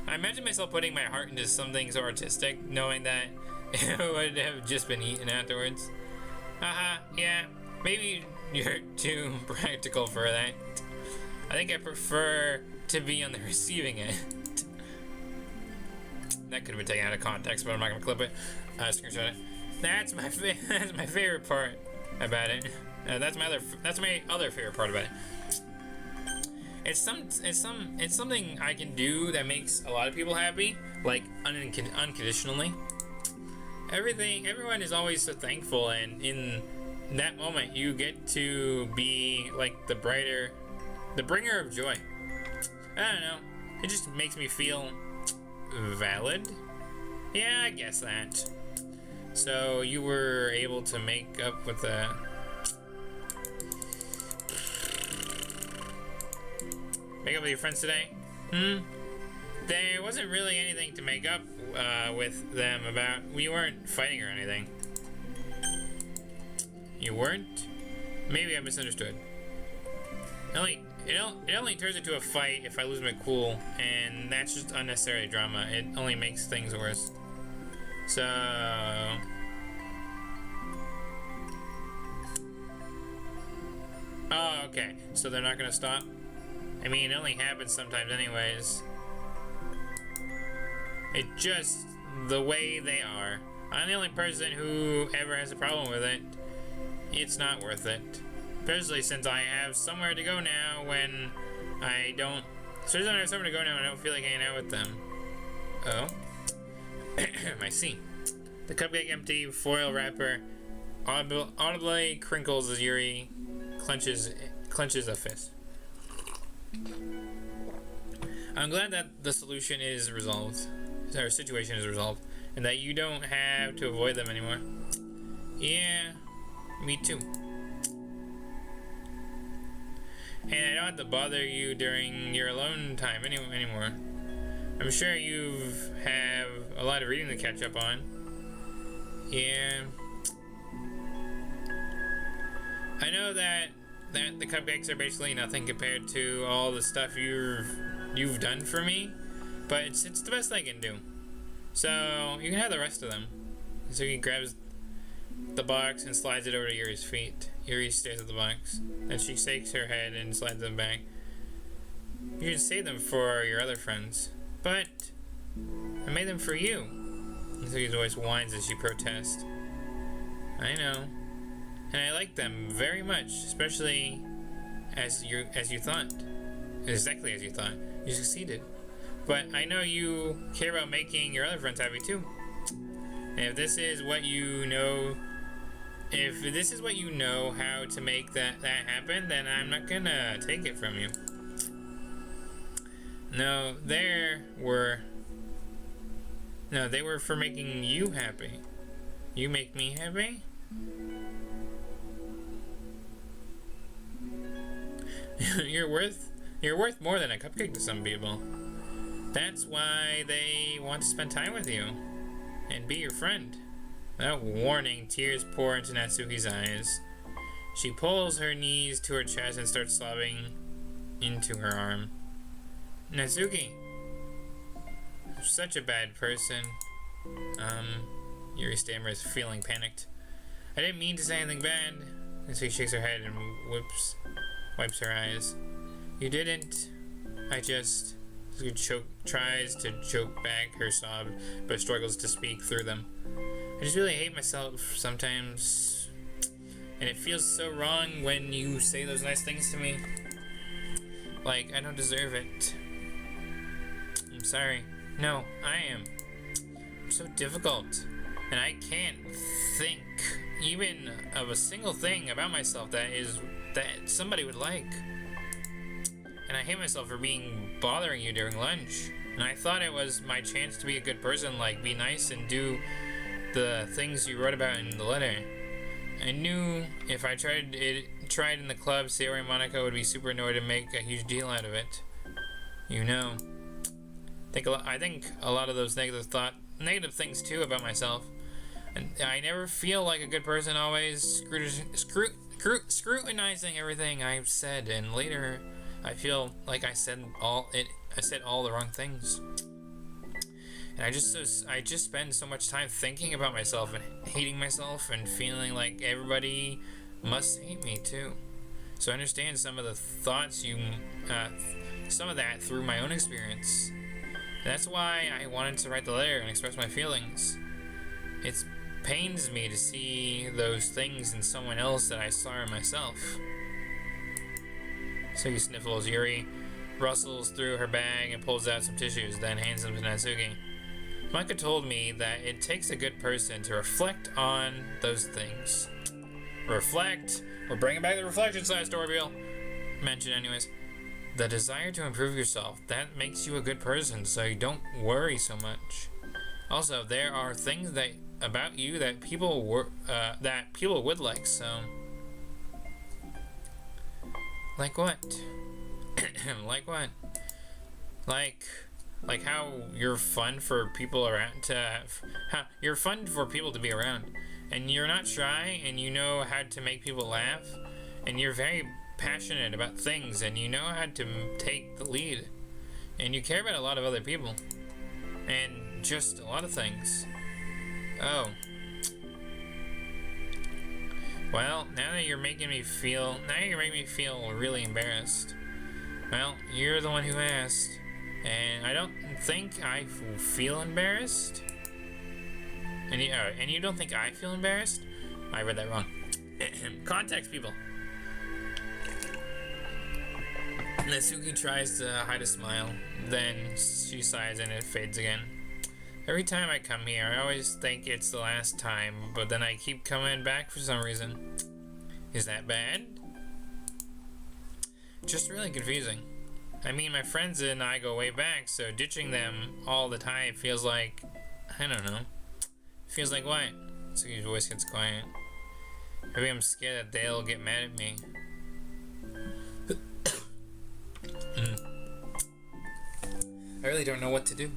heart into something so artistic, knowing that it would have just been eaten afterwards. Haha, yeah, maybe you're too practical for that. I think I prefer to be on the receiving end. That could have been taken out of context, but I'm not gonna clip it. Screenshot it. That's my favorite part about it. That's my other favorite part about it. It's something I can do that makes a lot of people happy, like unconditionally. Everyone is always so thankful, and in that moment, you get to be like the bringer of joy. I don't know. It just makes me feel valid. Yeah, I guess that. So you were able to make up with your friends today? There wasn't really anything to make up with them about. We weren't fighting or anything. You weren't? Maybe I misunderstood. It only turns into a fight if I lose my cool, and that's just unnecessary drama. It only makes things worse. So... Oh, okay. So they're not gonna stop? I mean, it only happens sometimes anyways. It's just the way they are. I'm the only person who ever has a problem with it. It's not worth it. Especially since I have somewhere to go now when I don't... Especially when I have somewhere to go now and I don't feel like hanging out with them. Oh? I see. The cupcake empty foil wrapper audibly crinkles as Yuri clenches a fist. I'm glad that the solution is resolved. Our situation is resolved. And that you don't have to avoid them anymore. Yeah, me too. And I don't have to bother you during your alone time anymore. I'm sure you have a lot of reading to catch up on. Yeah. I know that the cupcakes are basically nothing compared to all the stuff you've done for me, but it's the best I can do. So you can have the rest of them. So he grabs the box and slides it over to Yuri's feet. Yuri stares at the box. Then she shakes her head and slides them back. You can save them for your other friends, but I made them for you. Suzuki's voice whines as she protests. I know. And I like them very much, especially as you thought. Exactly as you thought. You succeeded. But I know you care about making your other friends happy too. And if this is what you know how to make that happen, then I'm not gonna take it from you. No, they were for making you happy. You make me happy? You're worth more than a cupcake to some people. That's why they want to spend time with you and be your friend. Without warning, tears pour into Natsuki's eyes. She pulls her knees to her chest and starts sobbing into her arm. Natsuki, you're such a bad person. Yuri stammers, feeling panicked. I didn't mean to say anything bad. Natsuki shakes her head and wipes her eyes. You didn't. Natsuki tries to choke back her sobs, but struggles to speak through them. I just really hate myself sometimes. And it feels so wrong when you say those nice things to me. Like, I don't deserve it. I'm sorry. No, I am. I'm so difficult. And I can't think even of a single thing about myself that somebody would like. And I hate myself for bothering you during lunch. And I thought it was my chance to be a good person, like be nice and do the things you wrote about in the letter. I knew if I tried in the club, Sayori and Monica would be super annoyed and make a huge deal out of it. You know. I think a lot of those negative things too about myself. And I never feel like a good person, always scrutinizing everything I've said, and later I feel like I said all the wrong things. And I just spend so much time thinking about myself and hating myself and feeling like everybody must hate me too. So I understand some of the thoughts some of that through my own experience. That's why I wanted to write the letter and express my feelings. It pains me to see those things in someone else that I saw in myself. Suki sniffles. Yuri rustles through her bag and pulls out some tissues, then hands them to Natsuki. Micah told me that it takes a good person to reflect on those things. Reflect. We're bringing back the reflection side story, Bill. Mention anyways. The desire to improve yourself, that makes you a good person, so you don't worry so much. Also, there are things about you that people would like, so... Like what? Like what? Like how you're fun for people around to have... You're fun for people to be around. And you're not shy, and you know how to make people laugh. And you're very passionate about things, and you know how to take the lead. And you care about a lot of other people. And just a lot of things. Oh. Well, now you're making me feel really embarrassed. Well, you're the one who asked. And I don't think I feel embarrassed. And you don't think I feel embarrassed? I read that wrong. Context, people. Natsuki tries to hide a smile. Then she sighs and it fades again. Every time I come here, I always think it's the last time, but then I keep coming back for some reason. Is that bad? Just really confusing. I mean, my friends and I go way back, so ditching them all the time feels like... I don't know. Feels like what? Natsuki's voice gets quiet. Maybe I'm scared that they'll get mad at me. I really don't know what to do.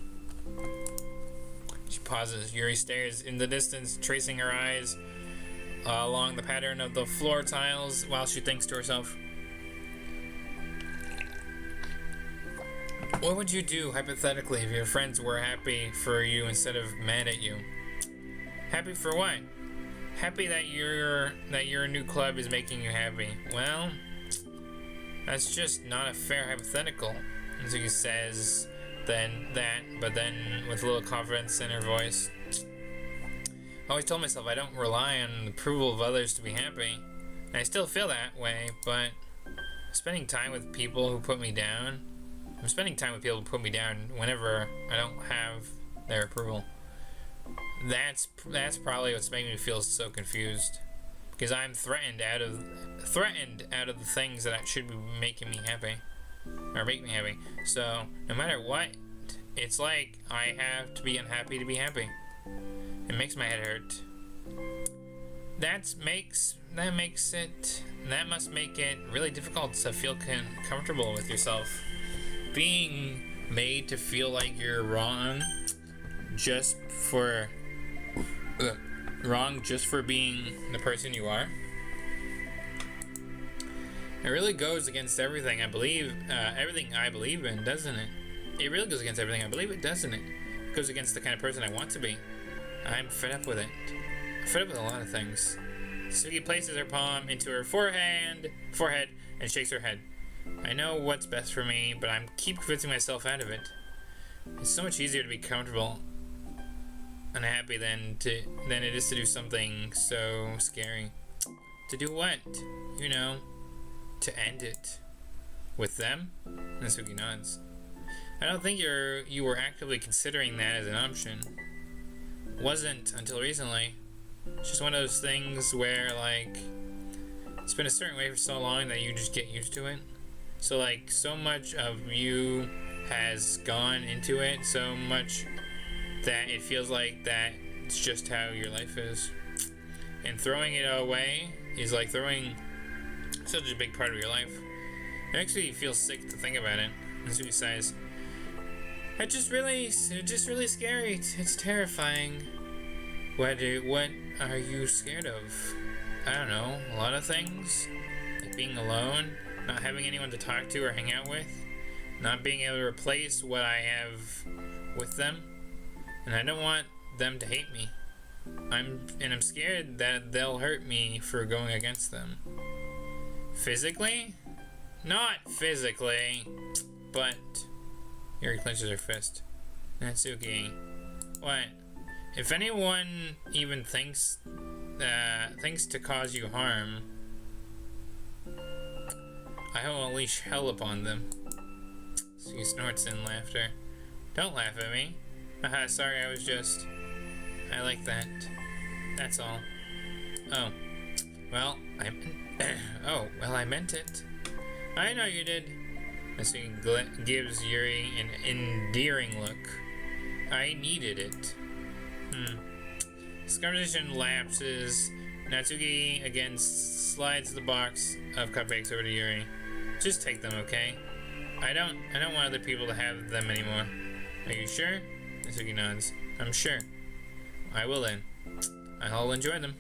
She pauses. Yuri stares in the distance, tracing her eyes along the pattern of the floor tiles while she thinks to herself. What would you do, hypothetically, if your friends were happy for you instead of mad at you? Happy for what? Happy that your new club is making you happy. Well, that's just not a fair hypothetical. Natsuki says but then with a little confidence in her voice. I always told myself I don't rely on the approval of others to be happy. And I still feel that way, but spending time with people who put me down. I'm spending time with people who put me down whenever I don't have their approval. That's probably what's making me feel so confused. Because I'm threatened out of the things that should be making me happy. Or make me happy. So no matter what, it's like I have to be unhappy to be happy. It makes my head hurt. That must make it really difficult to feel comfortable with yourself. Being made to feel like you're wrong just for being the person you are. It really goes against everything I believe in, doesn't it? It really goes against everything I believe in, doesn't it? It goes against the kind of person I want to be. I'm fed up with it. I'm fed up with a lot of things. Suki places her palm into her forehead and shakes her head. I know what's best for me, but I keep convincing myself out of it. It's so much easier to be comfortable and happy than it is to do something so scary. To do what? You know, to end it. With them? Natsuki nods. I don't think you were actively considering that as an option. Wasn't until recently. It's just one of those things where, like, it's been a certain way for so long that you just get used to it. So like, so much of you has gone into it, so much that it feels like that it's just how your life is. And throwing it away is like throwing such a big part of your life. It actually feels sick to think about it. And so he sighs. It's just really scary. It's terrifying. What are you scared of? I don't know. A lot of things. Like being alone, not having anyone to talk to or hang out with, not being able to replace what I have with them, and I don't want them to hate me. I'm scared that they'll hurt me for going against them. Physically? Not physically, but Yuri clenches her fist. Natsuki, what? If anyone even thinks to cause you harm, I will unleash hell upon them. She snorts in laughter. Don't laugh at me. Haha, sorry, I like that. That's all. Oh. Well, I meant it. I know you did. Natsuki gives Yuri an endearing look. I needed it. This conversation lapses. Natsuki again slides the box of cupcakes over to Yuri. Just take them, okay? I don't want other people to have them anymore. Are you sure? Natsuki nods. I'm sure. I will then. I'll enjoy them.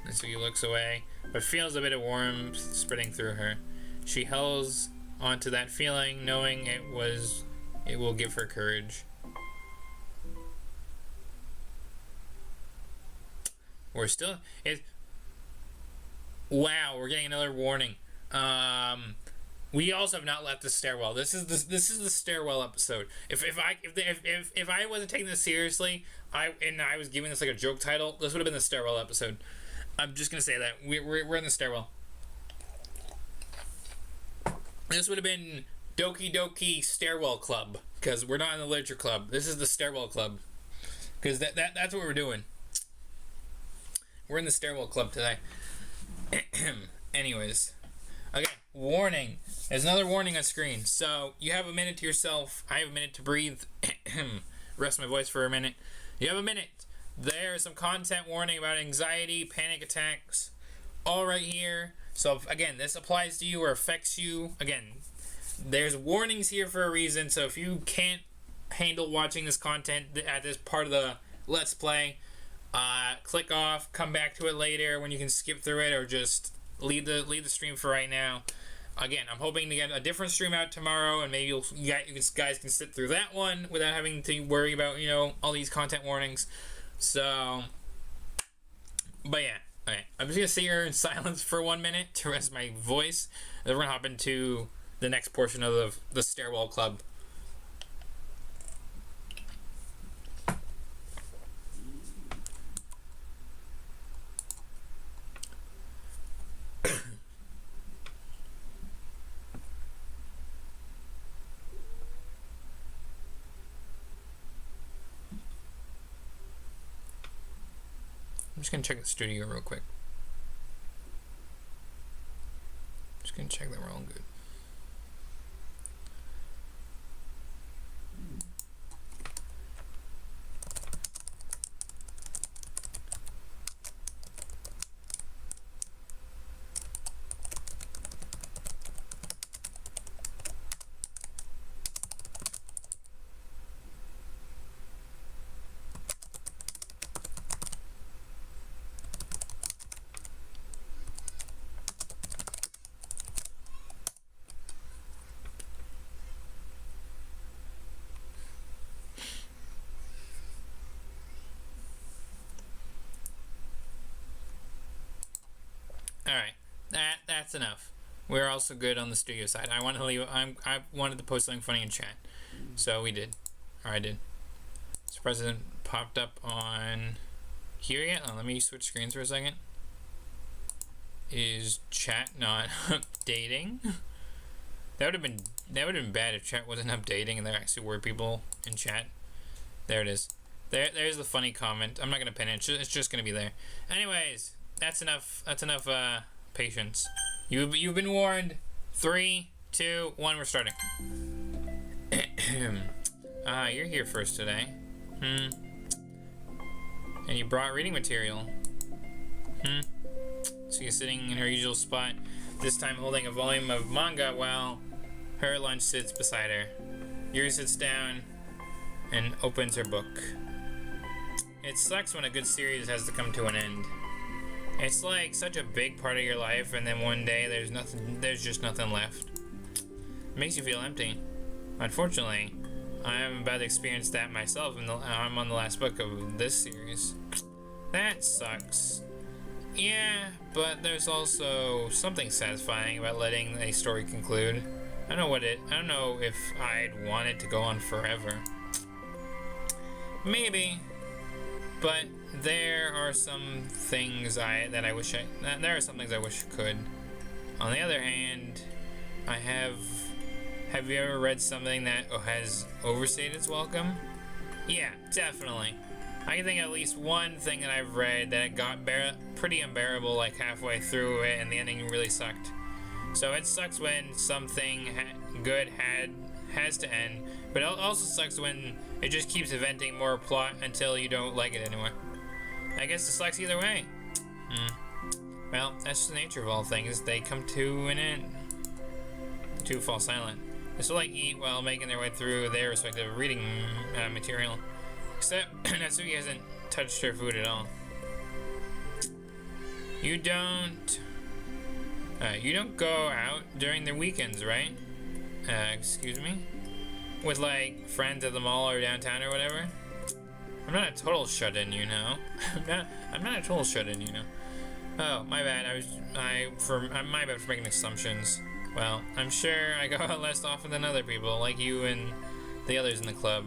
Natsuki looks away, but feels a bit of warmth spreading through her. She holds onto that feeling, knowing it will give her courage. We're still wow, we're getting another warning. We also have not left the stairwell. This is the stairwell episode. If I wasn't taking this seriously, I was giving this like a joke title, this would have been the stairwell episode. I'm just gonna say that we're in the stairwell. This would have been Doki Doki Stairwell Club, because we're not in the literature club. This is the stairwell club, because that's what we're doing. We're in the stairwell club today. Anyways, okay. Warning. There's another warning on screen. So you have a minute to yourself. I have a minute to breathe. Rest my voice for a minute. You have a minute. There's some content warning about anxiety, panic attacks, all right here. So if, again, this applies to you or affects you, again, there's warnings here for a reason. So if you can't handle watching this content at this part of the Let's Play, click off, come back to it later when you can skip through it, or just leave the stream for right now. Again, I'm hoping to get a different stream out tomorrow, and maybe you guys can sit through that one without having to worry about, all these content warnings. So, but yeah, okay. I'm just gonna sit here in silence for 1 minute to rest my voice, and then we're gonna hop into the next portion of the stairwell club. I'm just gonna check the studio real quick. Just gonna check that we're all good. Alright, that's enough. We're also good on the studio side. I wanted to post something funny in chat, so we did. Or I did. So President popped up on here yet? Oh, let me switch screens for a second. Is chat not updating? That would have been bad if chat wasn't updating and there actually were people in chat. There it is. There's the funny comment. I'm not gonna pin it. It's just gonna be there. Anyways. That's enough. That's enough patience. You've been warned. 3, 2, 1, we're starting. You're here first today. And you brought reading material. So you're sitting in her usual spot, this time holding a volume of manga while her lunch sits beside her. Yuri sits down and opens her book. It sucks when a good series has to come to an end. It's like such a big part of your life, and then one day there's just nothing left. It makes you feel empty. Unfortunately, I'm about to experience that myself, and I'm on the last book of this series. That sucks. Yeah, but there's also something satisfying about letting a story conclude. I don't know if I'd want it to go on forever. Maybe, but there are some things there are some things I wish I could. On the other hand, have you ever read something that has overstayed its welcome? Yeah, definitely. I can think of at least one thing that I've read that got pretty unbearable like halfway through it, and the ending really sucked. So it sucks when something good has to end, but it also sucks when it just keeps inventing more plot until you don't like it anymore. I guess it sucks either way. Well, that's the nature of all things. They come to an end. To fall silent. They still eat while making their way through their respective reading material. Except Natsuki hasn't touched her food at all. You don't go out during the weekends, right? Excuse me? With friends at the mall or downtown or whatever? I'm not a total shut-in, you know. I'm not a total shut-in, you know. Oh, my bad. My bad for making assumptions. Well, I'm sure I go out less often than other people, like you and the others in the club.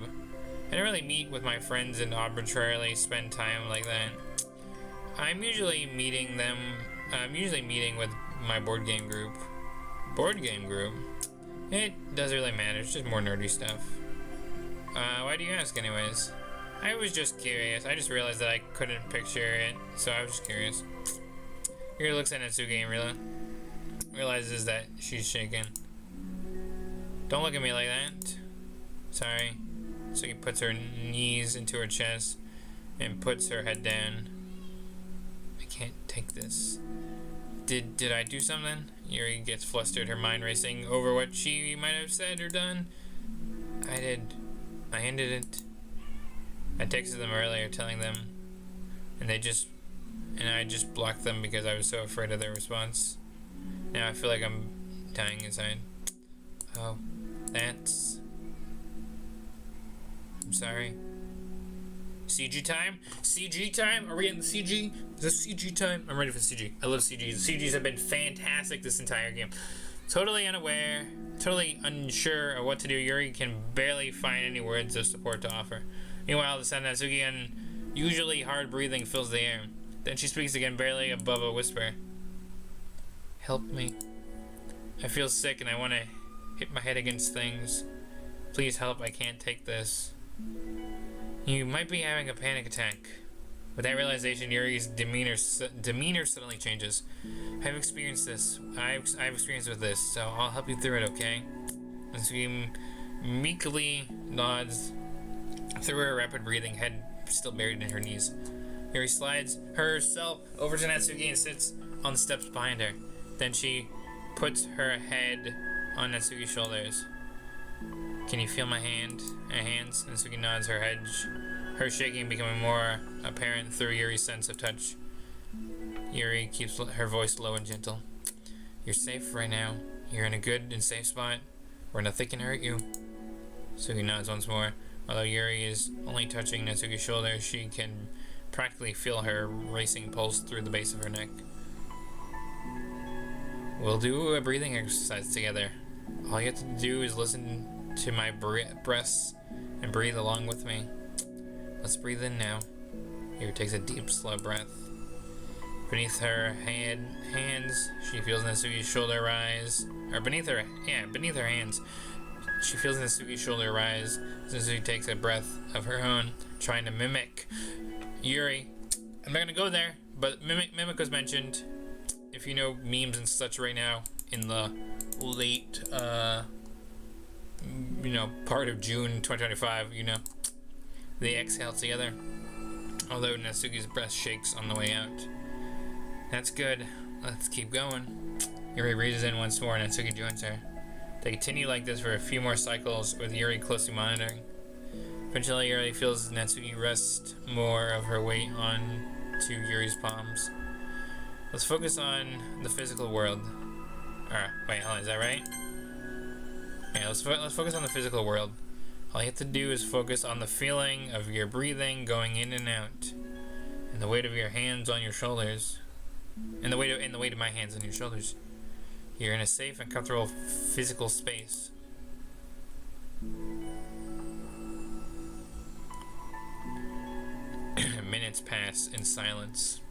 I don't really meet with my friends and arbitrarily spend time like that. I'm usually meeting with my board game group. Board game group? It doesn't really matter, it's just more nerdy stuff. Why do you ask anyways? I was just curious. I just realized that I couldn't picture it, so I was just curious. Yuri looks at Natsuki and realizes that she's shaken. Don't look at me like that. Sorry. Natsuki puts her knees into her chest and puts her head down. I can't take this. Did I do something? Yuri gets flustered, her mind racing over what she might have said or done. I did. I ended it. I texted them earlier telling them, and I just blocked them because I was so afraid of their response. Now I feel like I'm dying inside. Oh, that's... I'm sorry. CG time? CG time? Are we in the CG? Is this CG time? I'm ready for CG. I love CGs. The CGs have been fantastic this entire game. Totally unaware, totally unsure of what to do, Yuri can barely find any words of support to offer. Meanwhile, the sound of Natsuki and usually hard breathing fills the air. Then she speaks again, barely above a whisper. Help me. I feel sick and I want to hit my head against things. Please help, I can't take this. You might be having a panic attack. With that realization, Yuri's demeanor suddenly changes. I've experienced this. I've experienced with this, so I'll help you through it, okay? Natsuki meekly nods through her rapid breathing, head still buried in her knees. Yuri slides herself over to Natsuki and sits on the steps behind her. Then she puts her head on Natsuki's shoulders. Can you feel my hands? Natsuki nods, her shaking becoming more apparent through Yuri's sense of touch. Yuri keeps her voice low and gentle. You're safe right now. You're in a good and safe spot where nothing can hurt you. Natsuki nods once more. Although Yuri is only touching Natsuki's shoulder, she can practically feel her racing pulse through the base of her neck. We'll do a breathing exercise together. All you have to do is listen to my breaths and breathe along with me. Let's breathe in now. Yuri takes a deep, slow breath. Beneath her hands, she feels Natsuki's shoulder rise. Beneath her hands, she feels Natsuki's shoulder rise. Natsuki takes a breath of her own, trying to mimic Yuri. I'm not gonna go there, but mimic was mentioned. If you know memes and such right now in the late, part of June 2025, they exhale together. Although Natsuki's breath shakes on the way out. That's good. Let's keep going. Yuri breathes in once more and Natsuki joins her. They continue like this for a few more cycles, with Yuri closely monitoring. Eventually, Yuri feels Natsuki rest more of her weight onto Yuri's palms. Let's focus on the physical world. Wait, hold on, is that right? Yeah, let's focus on the physical world. All you have to do is focus on the feeling of your breathing going in and out, and the weight of your hands on your shoulders, and the weight of my hands on your shoulders. You're in a safe and comfortable physical space. Minutes pass in silence.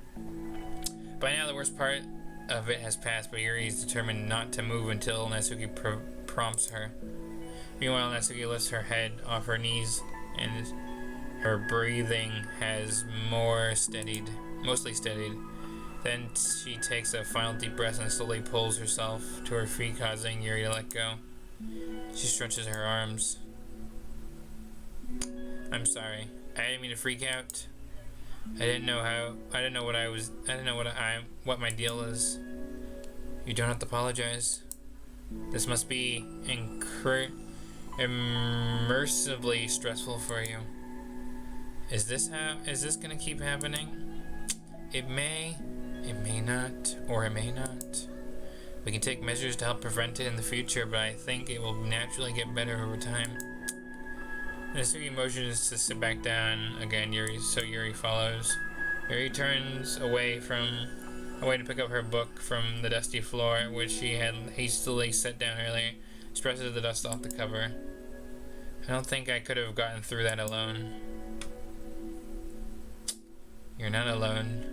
By now, the worst part of it has passed, but Yuri is determined not to move until Natsuki prompts her. Meanwhile, Natsuki lifts her head off her knees, and her breathing has mostly steadied. Then she takes a final deep breath and slowly pulls herself to her feet, causing Yuri to let go. She stretches her arms. I'm sorry. I didn't mean to freak out. I didn't know what my deal is. You don't have to apologize. This must be immersively stressful for you. Is this gonna keep happening? It may not, or it may not. We can take measures to help prevent it in the future, but I think it will naturally get better over time. Natsuki motions to sit back down again, so Yuri follows. Yuri turns away to pick up her book from the dusty floor, which she had hastily set down earlier. She presses the dust off the cover. I don't think I could have gotten through that alone. You're not alone.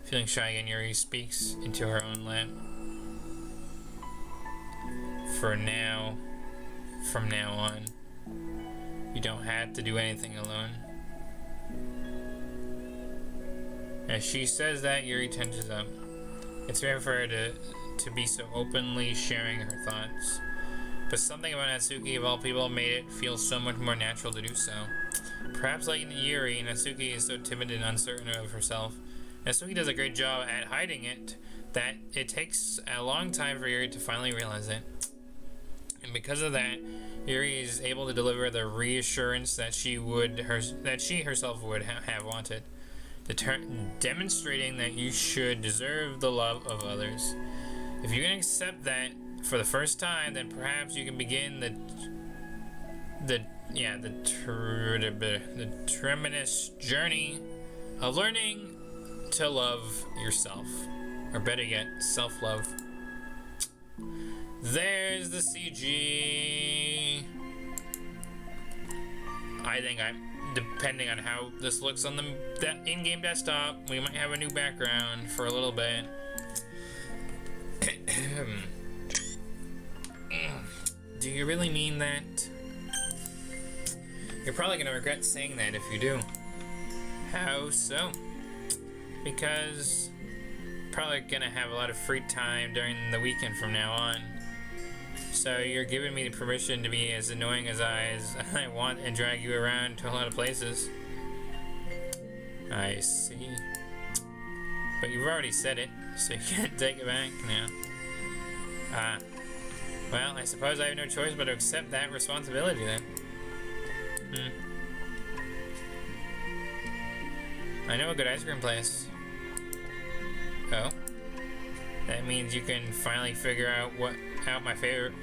Feeling shy again, Yuri speaks into her own lap. From now on, you don't have to do anything alone. As she says that, Yuri tenses up. It's rare for her to be so openly sharing her thoughts. But something about Natsuki, of all people, made it feel so much more natural to do so. Perhaps like Yuri, Natsuki is so timid and uncertain of herself. Natsuki does a great job at hiding it, that it takes a long time for Yuri to finally realize it. And because of that, Yuri is able to deliver the reassurance that she herself would have wanted, demonstrating that you should deserve the love of others. If you can accept that for the first time, then perhaps you can begin the tremendous journey of learning to love yourself, or better yet, self-love. There's the CG. I think depending on how this looks on the in-game desktop, we might have a new background for a little bit. Do you really mean that? You're probably gonna regret saying that if you do. How so? Because probably gonna have a lot of free time during the weekend from now on. So you're giving me the permission to be as annoying as I want and drag you around to a lot of places. I see. But you've already said it, so you can't take it back now. Well, I suppose I have no choice but to accept that responsibility then. I know a good ice cream place. Oh? That means you can finally figure out my favorite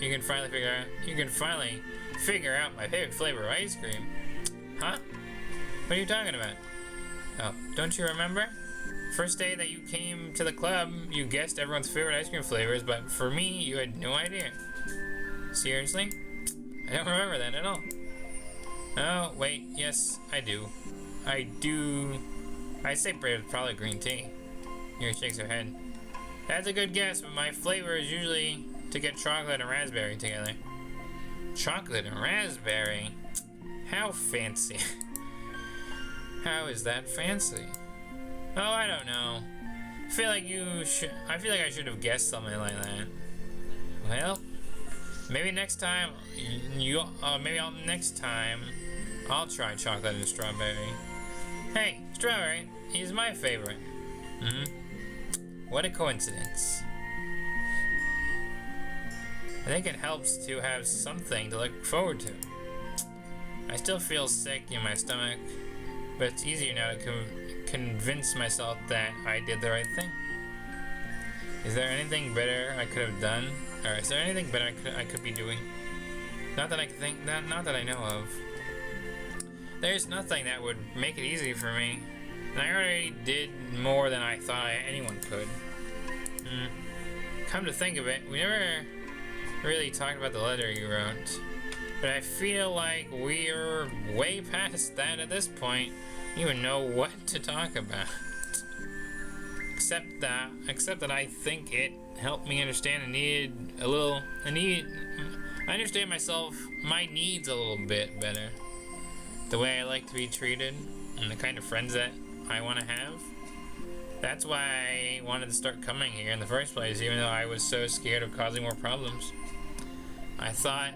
flavor of ice cream. Huh? What are you talking about? Oh, don't you remember? First day that you came to the club, you guessed everyone's favorite ice cream flavors, but for me, you had no idea. Seriously? I don't remember that at all. Oh, wait, yes, I do. I'd say probably green tea. Yuri shakes her head. That's a good guess, but my flavor is usually to get chocolate and raspberry together. Chocolate and raspberry? How fancy. How is that fancy? Oh, I don't know. I feel like I should have guessed something like that. Well, maybe next time next time I'll try chocolate and strawberry. Hey, strawberry is my favorite. What a coincidence. I think it helps to have something to look forward to. I still feel sick in my stomach, but it's easier now to convince myself that I did the right thing. Is there anything better I could have done? Or is there anything better I could be doing? Not that I can think, not that I know of. There's nothing that would make it easy for me. And I already did more than I thought anyone could. Come to think of it, we never really talked about the letter you wrote. But I feel like we're way past that at this point. You don't even know what to talk about. Except that I think it helped me understand I understand my needs a little bit better. The way I like to be treated, and the kind of friends that I want to have. That's why I wanted to start coming here in the first place, even though I was so scared of causing more problems. I thought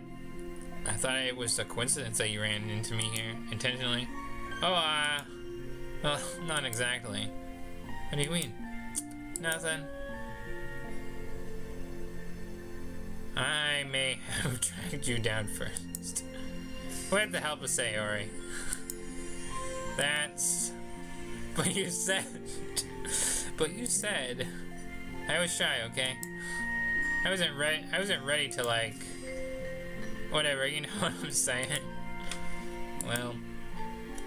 it was a coincidence that you ran into me here, intentionally. Oh, well, not exactly. What do you mean? Nothing. I may have tracked you down first. What the hell to say, Ori? But you said... I was shy, okay? I wasn't ready to, like... Whatever, you know what I'm saying? Well,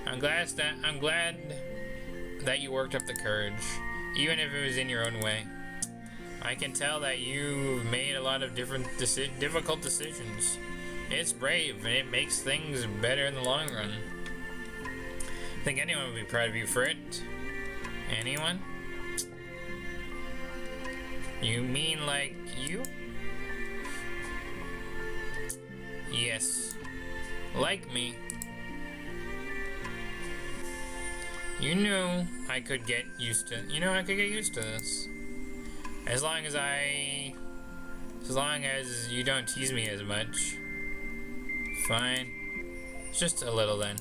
I'm glad that you worked up the courage, even if it was in your own way. I can tell that you've made a lot of difficult decisions. It's brave, and it makes things better in the long run. I think anyone would be proud of you for it. Anyone? You mean like you? Yes. Like me. You knew I could get used to this. As long as you don't tease me as much. Fine. Just a little then.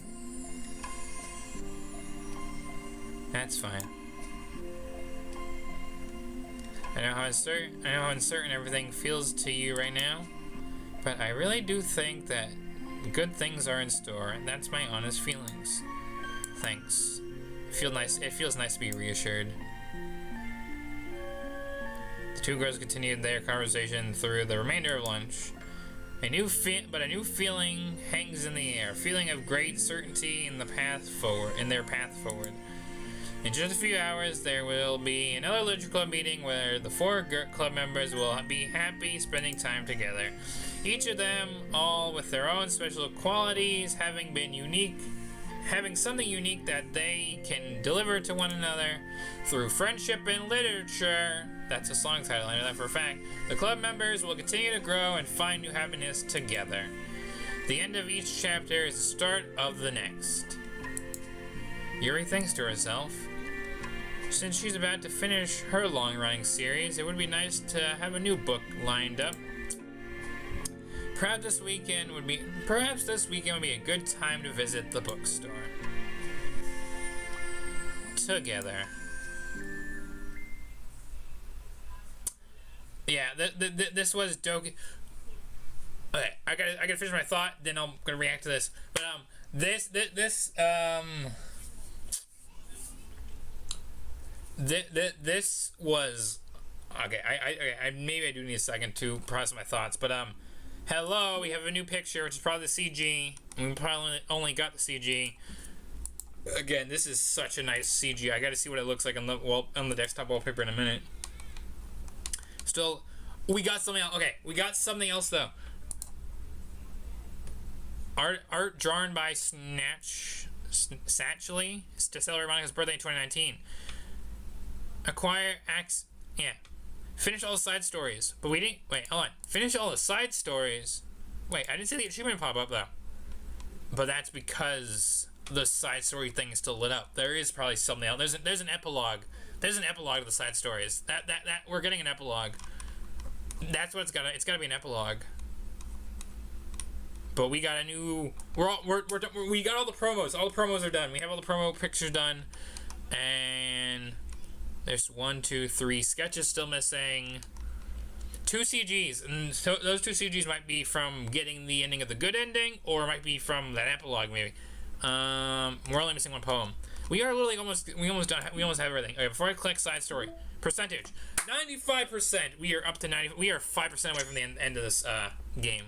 That's fine. I know how uncertain everything feels to you right now, but I really do think that good things are in store, and that's my honest feelings. Thanks. It feels nice to be reassured. The two girls continued their conversation through the remainder of lunch. A new feeling hangs in the air, a feeling of great certainty in their path forward. In just a few hours, there will be another Literature Club meeting where the 4 club members will be happy spending time together. Each of them, all with their own special qualities, having something unique that they can deliver to one another through friendship and literature. That's a song title, I know that for a fact. The club members will continue to grow and find new happiness together. The end of each chapter is the start of the next. Yuri thinks to herself, since she's about to finish her long-running series, it would be nice to have a new book lined up. Perhaps this weekend would be a good time to visit the bookstore. Together. Yeah, this was Doki. Okay, I gotta finish my thought, then I'm gonna react to this. But this was okay. I maybe I do need a second to process my thoughts, but hello, we have a new picture, which is probably the CG. We probably only got the CG. Again, this is such a nice CG. I gotta see what it looks like on the desktop wallpaper in a minute. Still, we got something else. Okay, we got something else though. Art drawn by Satchley to celebrate Monica's birthday in 2019. Finish all the side stories. But we didn't. Wait, hold on. Finish all the side stories. Wait, I didn't see the achievement pop up though. But that's because the side story thing is still lit up. There is probably something else. There's an epilogue. There's an epilogue to the side stories. That we're getting an epilogue. That's what it's gotta be an epilogue. But we got a new. We got all the promos. All the promos are done. We have all the promo pictures done, and there's 1, 2, 3 sketches still missing. 2 CGs, and so those 2 CGs might be from getting the ending of the good ending, or it might be from that epilogue maybe. We're only missing 1 poem. We are literally almost done. We almost have everything. Okay, before I click side story, percentage 95%. We are up to 90. We are 5% away from the end of this game.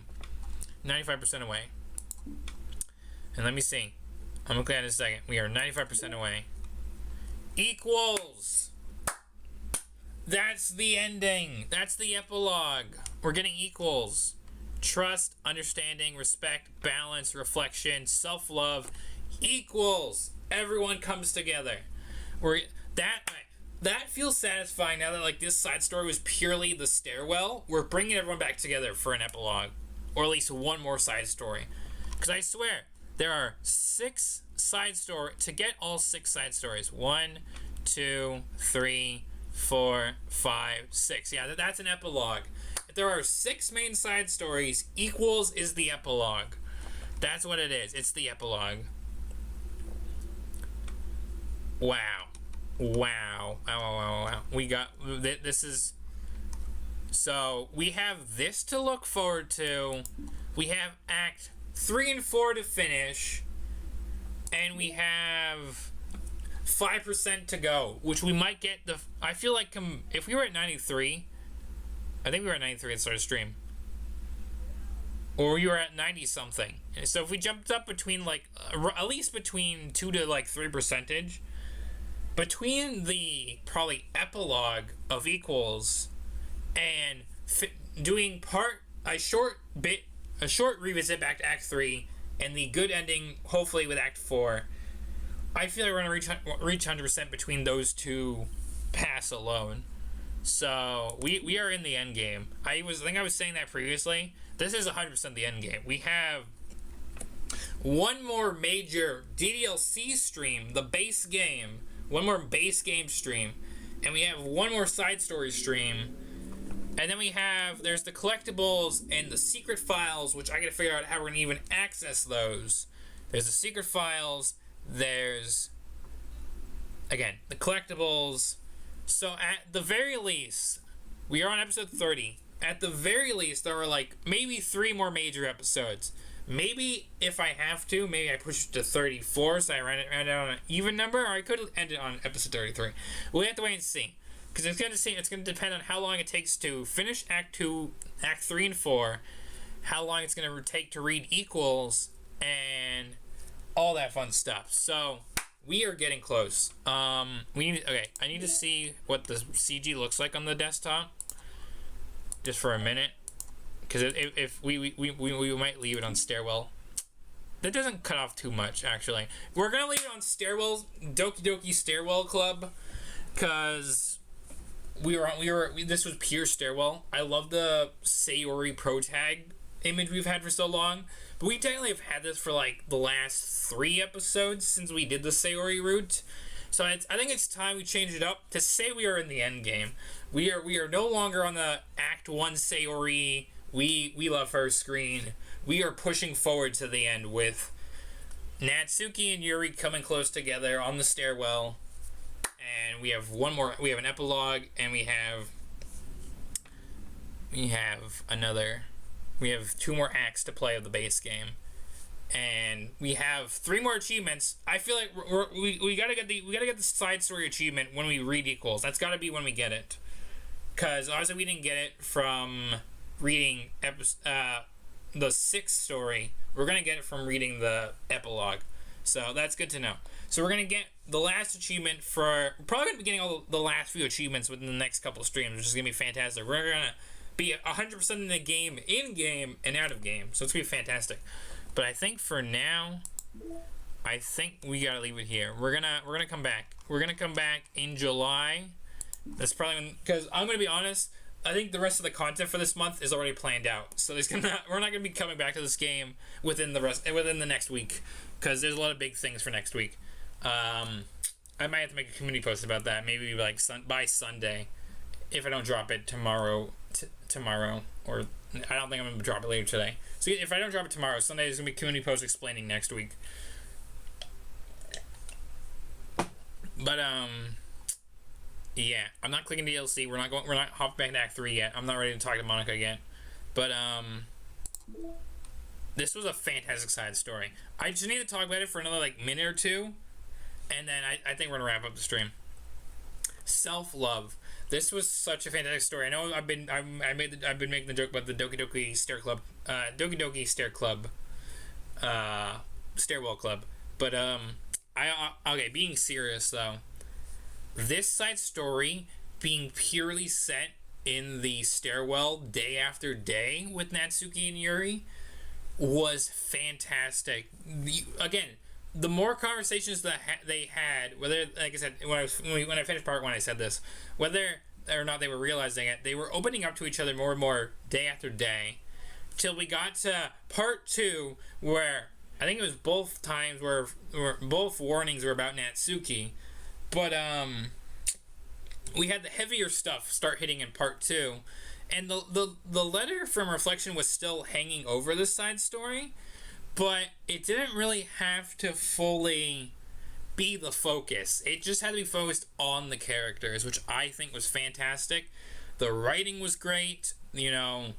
95% away. And let me see. I'm looking at it in a second. We are 95% away. Equals. That's the ending. That's the epilogue. We're getting equals. Trust, understanding, respect, balance, reflection, self-love. Equals. Everyone comes together. That feels satisfying now that like this side story was purely the stairwell. We're bringing everyone back together for an epilogue. Or at least one more side story. Because I swear, there are 6 side stories. To get all 6 side stories. 1, 2, 3, 4, 5, 6. Yeah, that's an epilogue. If there are 6 main side stories, equals is the epilogue. That's what it is. It's the epilogue. Wow. Wow. Wow. We got... This is... So, we have this to look forward to. We have Act 3 and 4 to finish. And we have 5% to go, which we might get the... I feel like if we were at 93... I think we were at 93 at the start of stream. Or we were at 90-something. So if we jumped up between, like... at least between 2 to, like, 3%. Between the, probably, epilogue of equals... and doing a short revisit back to Act 3 and the good ending hopefully with Act 4, I feel like we're gonna reach 100% between those 2 paths alone. So we are in the end game. I think I was saying that previously. This is 100% the end game. We have one more major DDLC stream, the base game, one more base game stream, and we have one more side story stream. And then there's the collectibles and the secret files, which I gotta figure out how we're gonna even access those. There's the secret files, there's, again, the collectibles. So at the very least, we are on episode 30. At the very least, there are like maybe 3 more major episodes. Maybe if I have to, maybe I push it to 34, so I round it on an even number, or I could end it on episode 33. We'll have to wait and see. Because it's going to depend on how long it takes to finish Act 2, Act 3 and 4, how long it's going to take to read equals, and all that fun stuff. So, we are getting close. I need to see what the CG looks like on the desktop, just for a minute. Because if we might leave it on stairwell. That doesn't cut off too much, actually. We're going to leave it on stairwell, Doki Stairwell Club, because... this was pure stairwell. I love the Sayori Pro Tag image we've had for so long, but we technically have had this for like the last 3 episodes since we did the Sayori route. So I think it's time we change it up to say we are in the end game. We are no longer on the Act 1 Sayori, we love her screen. We are pushing forward to the end with Natsuki and Yuri coming close together on the stairwell. And we have one more. We have an epilogue, and we have 2 more acts to play of the base game, and we have 3 more achievements. I feel like we gotta get the side story achievement when we read equals. That's gotta be when we get it, because obviously we didn't get it from reading the 6th story. We're gonna get it from reading the epilogue, so that's good to know. So we're going to get the last achievement for... We're probably going to be getting all the last few achievements within the next couple of streams, which is going to be fantastic. We're going to be 100% in the game, in-game, and out-of-game. So it's going to be fantastic. But I think for now, I think we got to leave it here. We're gonna come back. We're going to come back in July. That's probably... Because I'm going to be honest, I think the rest of the content for this month is already planned out. So we're not going to be coming back to this game within the next week. Because there's a lot of big things for next week. I might have to make a community post about that, maybe like by Sunday, if I don't drop it tomorrow, or I don't think I'm gonna drop it later today. So if I don't drop it tomorrow, Sunday there's gonna be community post explaining next week. But yeah, I'm not clicking DLC. We're not hopping back to Act 3 yet. I'm not ready to talk to Monica yet. But this was a fantastic side story. I just need to talk about it for another like minute or two, and then I think we're gonna wrap up the stream. Self-love. This was such a fantastic story. I know I've been making the joke about the Doki Stair Club, Doki Stair Club, Stairwell Club. But okay. Being serious though, this side story being purely set in the stairwell day after day with Natsuki and Yuri was fantastic. Again, the more conversations that they had, whether, like I said, when I finished part 1, I said this, whether or not they were realizing it, they were opening up to each other more and more day after day, till we got to part 2, where I think it was both times where both warnings were about Natsuki, but we had the heavier stuff start hitting in part 2, and the letter from Reflection was still hanging over this side story, but it didn't really have to fully be the focus. It just had to be focused on the characters, which I think was fantastic. The writing was great. They're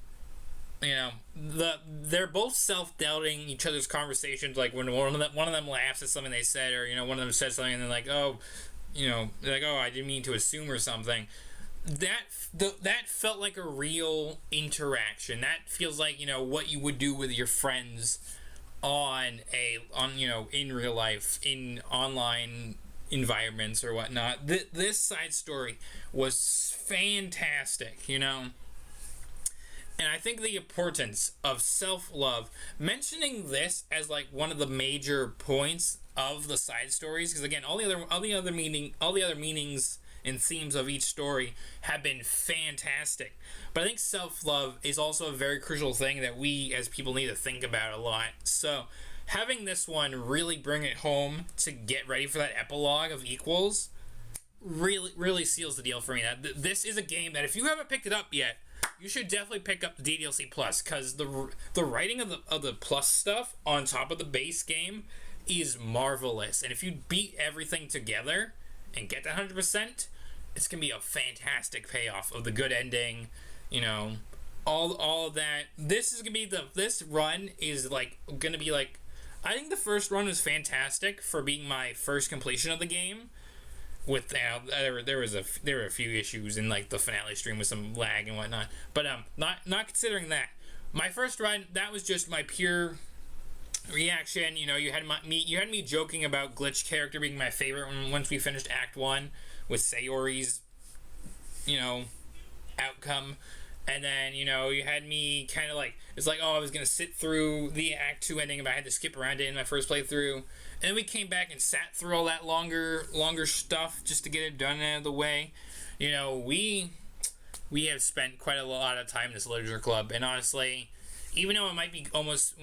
both self-doubting each other's conversations. Like when one of them laughs at something they said, or one of them says something and they're like, oh, they're like, oh, I didn't mean to assume or something. That felt like a real interaction. That feels like what you would do with your friends in real life, in online environments or whatnot. This side story was fantastic, and I think the importance of self-love, mentioning this as like one of the major points of the side stories, because again, all the other meanings and themes of each story have been fantastic. But I think self-love is also a very crucial thing that we as people need to think about a lot. So having this one really bring it home to get ready for that epilogue of Equals really seals the deal for me. This is a game that if you haven't picked it up yet, you should definitely pick up the DDLC Plus, because the writing of the Plus stuff on top of the base game is marvelous. And if you beat everything together and get to 100%, it's gonna be a fantastic payoff of the good ending, all of that. This is gonna be this run is like gonna be like, I think the first run was fantastic for being my first completion of the game. With there were a few issues in like the finale stream with some lag and whatnot, but not considering that, my first run, that was just my pure reaction. You had me joking about Glitch character being my favorite once we finished Act 1 with Sayori's outcome, and then you had me kind of like, it's like, oh, I was gonna sit through the Act 2 ending, but I had to skip around it in my first playthrough. And then we came back and sat through all that longer stuff just to get it done out of the way. We have spent quite a lot of time in this literature club, and honestly, even though it might be almost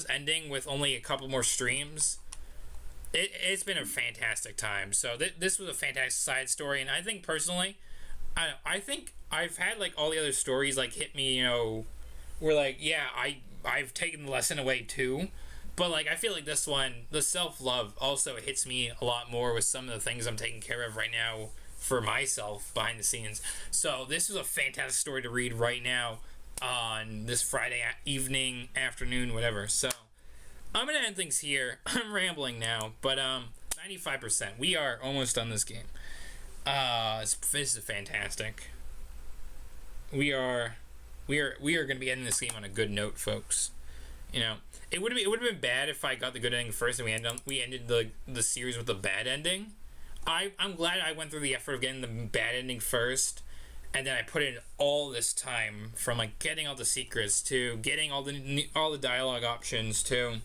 ending with only a couple more streams, it's been a fantastic time. So this was a fantastic side story, and I think personally, I think I've had like all the other stories like hit me, where like, yeah, I've taken the lesson away too. But like, I feel like this one, the self-love, also hits me a lot more with some of the things I'm taking care of right now for myself behind the scenes. So this is a fantastic story to read right now on this Friday evening, afternoon, whatever. So I'm gonna end things here. I'm rambling now, but 95%. We are almost done this game. This is fantastic. We are gonna be ending this game on a good note, folks. It would have been bad if I got the good ending first and we ended the series with the bad ending. I'm glad I went through the effort of getting the bad ending first, and then I put in all this time from like getting all the secrets to getting all the dialogue options to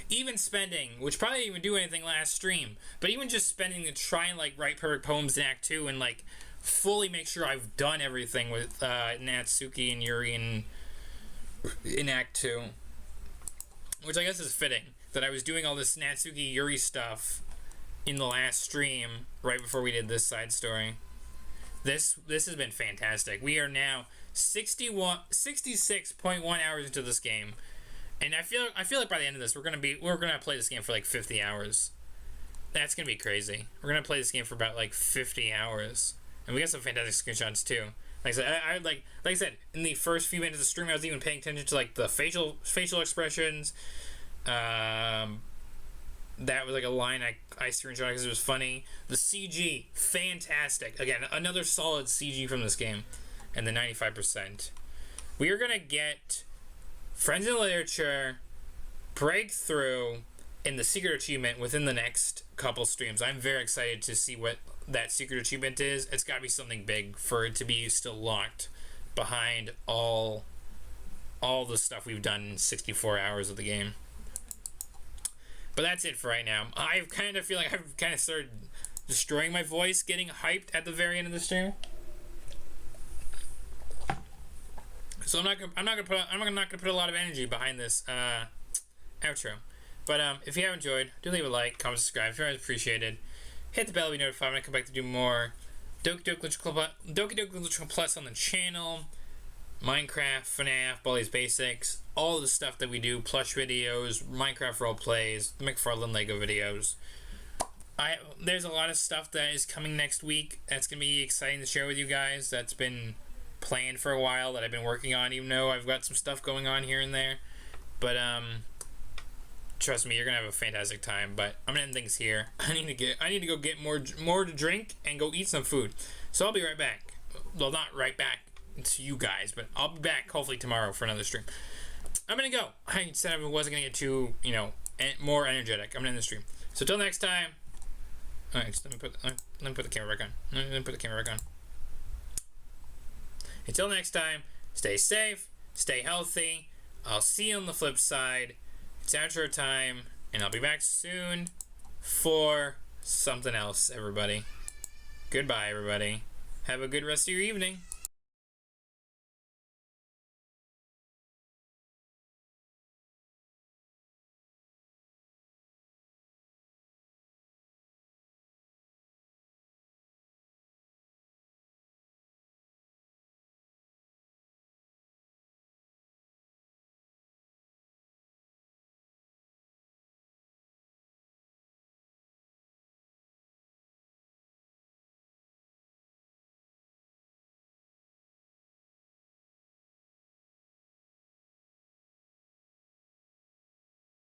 even spending, which probably didn't even do anything last stream, but even just spending to try and like write perfect poems in Act 2 and like fully make sure I've done everything with Natsuki and Yuri in Act 2. Which I guess is fitting, that I was doing all this Natsuki Yuri stuff in the last stream, right before we did this side story. This has been fantastic. We are now 66.1 hours into this game, and I feel like by the end of this we're gonna play this game for like 50 hours. That's gonna be crazy. We're gonna play this game for about like 50 hours, and we got some fantastic screenshots too. Like I said, like I said in the first few minutes of the stream, I was even paying attention to like the facial expressions. That was like a line I screenshot because it was funny. The CG, fantastic. Again, another solid CG from this game. And the 95%. We are going to get Friends in Literature, Breakthrough, and the Secret Achievement within the next couple streams. I'm very excited to see what that Secret Achievement is. It's got to be something big for it to be still locked behind all the stuff we've done in 64 hours of the game. But that's it for right now. I kind of feel like I've kind of started destroying my voice, getting hyped at the very end of the stream. So I'm not gonna put a lot of energy behind this outro. But if you have enjoyed, do leave a like, comment, subscribe. It's very appreciated. Hit the bell to be notified when I come back to do more Doki Doki Plus on the channel. Minecraft, FNAF, Baldi's Basics, all the stuff that we do, plush videos, Minecraft role plays, McFarlane Lego videos. There's a lot of stuff that is coming next week that's going to be exciting to share with you guys. That's been planned for a while, that I've been working on, even though I've got some stuff going on here and there. But trust me, you're going to have a fantastic time. But I'm going to end things here. I need to go get more to drink and go eat some food. So I'll be right back. Well, not right back to you guys, but I'll be back hopefully tomorrow for another stream. I'm gonna go. I said I wasn't gonna get too, more energetic. I'm gonna end the stream. So till next time. All right, let me put the camera back on. Let me put the camera back on. Until next time, stay safe, stay healthy. I'll see you on the flip side. It's outro time, and I'll be back soon for something else, everybody. Goodbye, everybody. Have a good rest of your evening.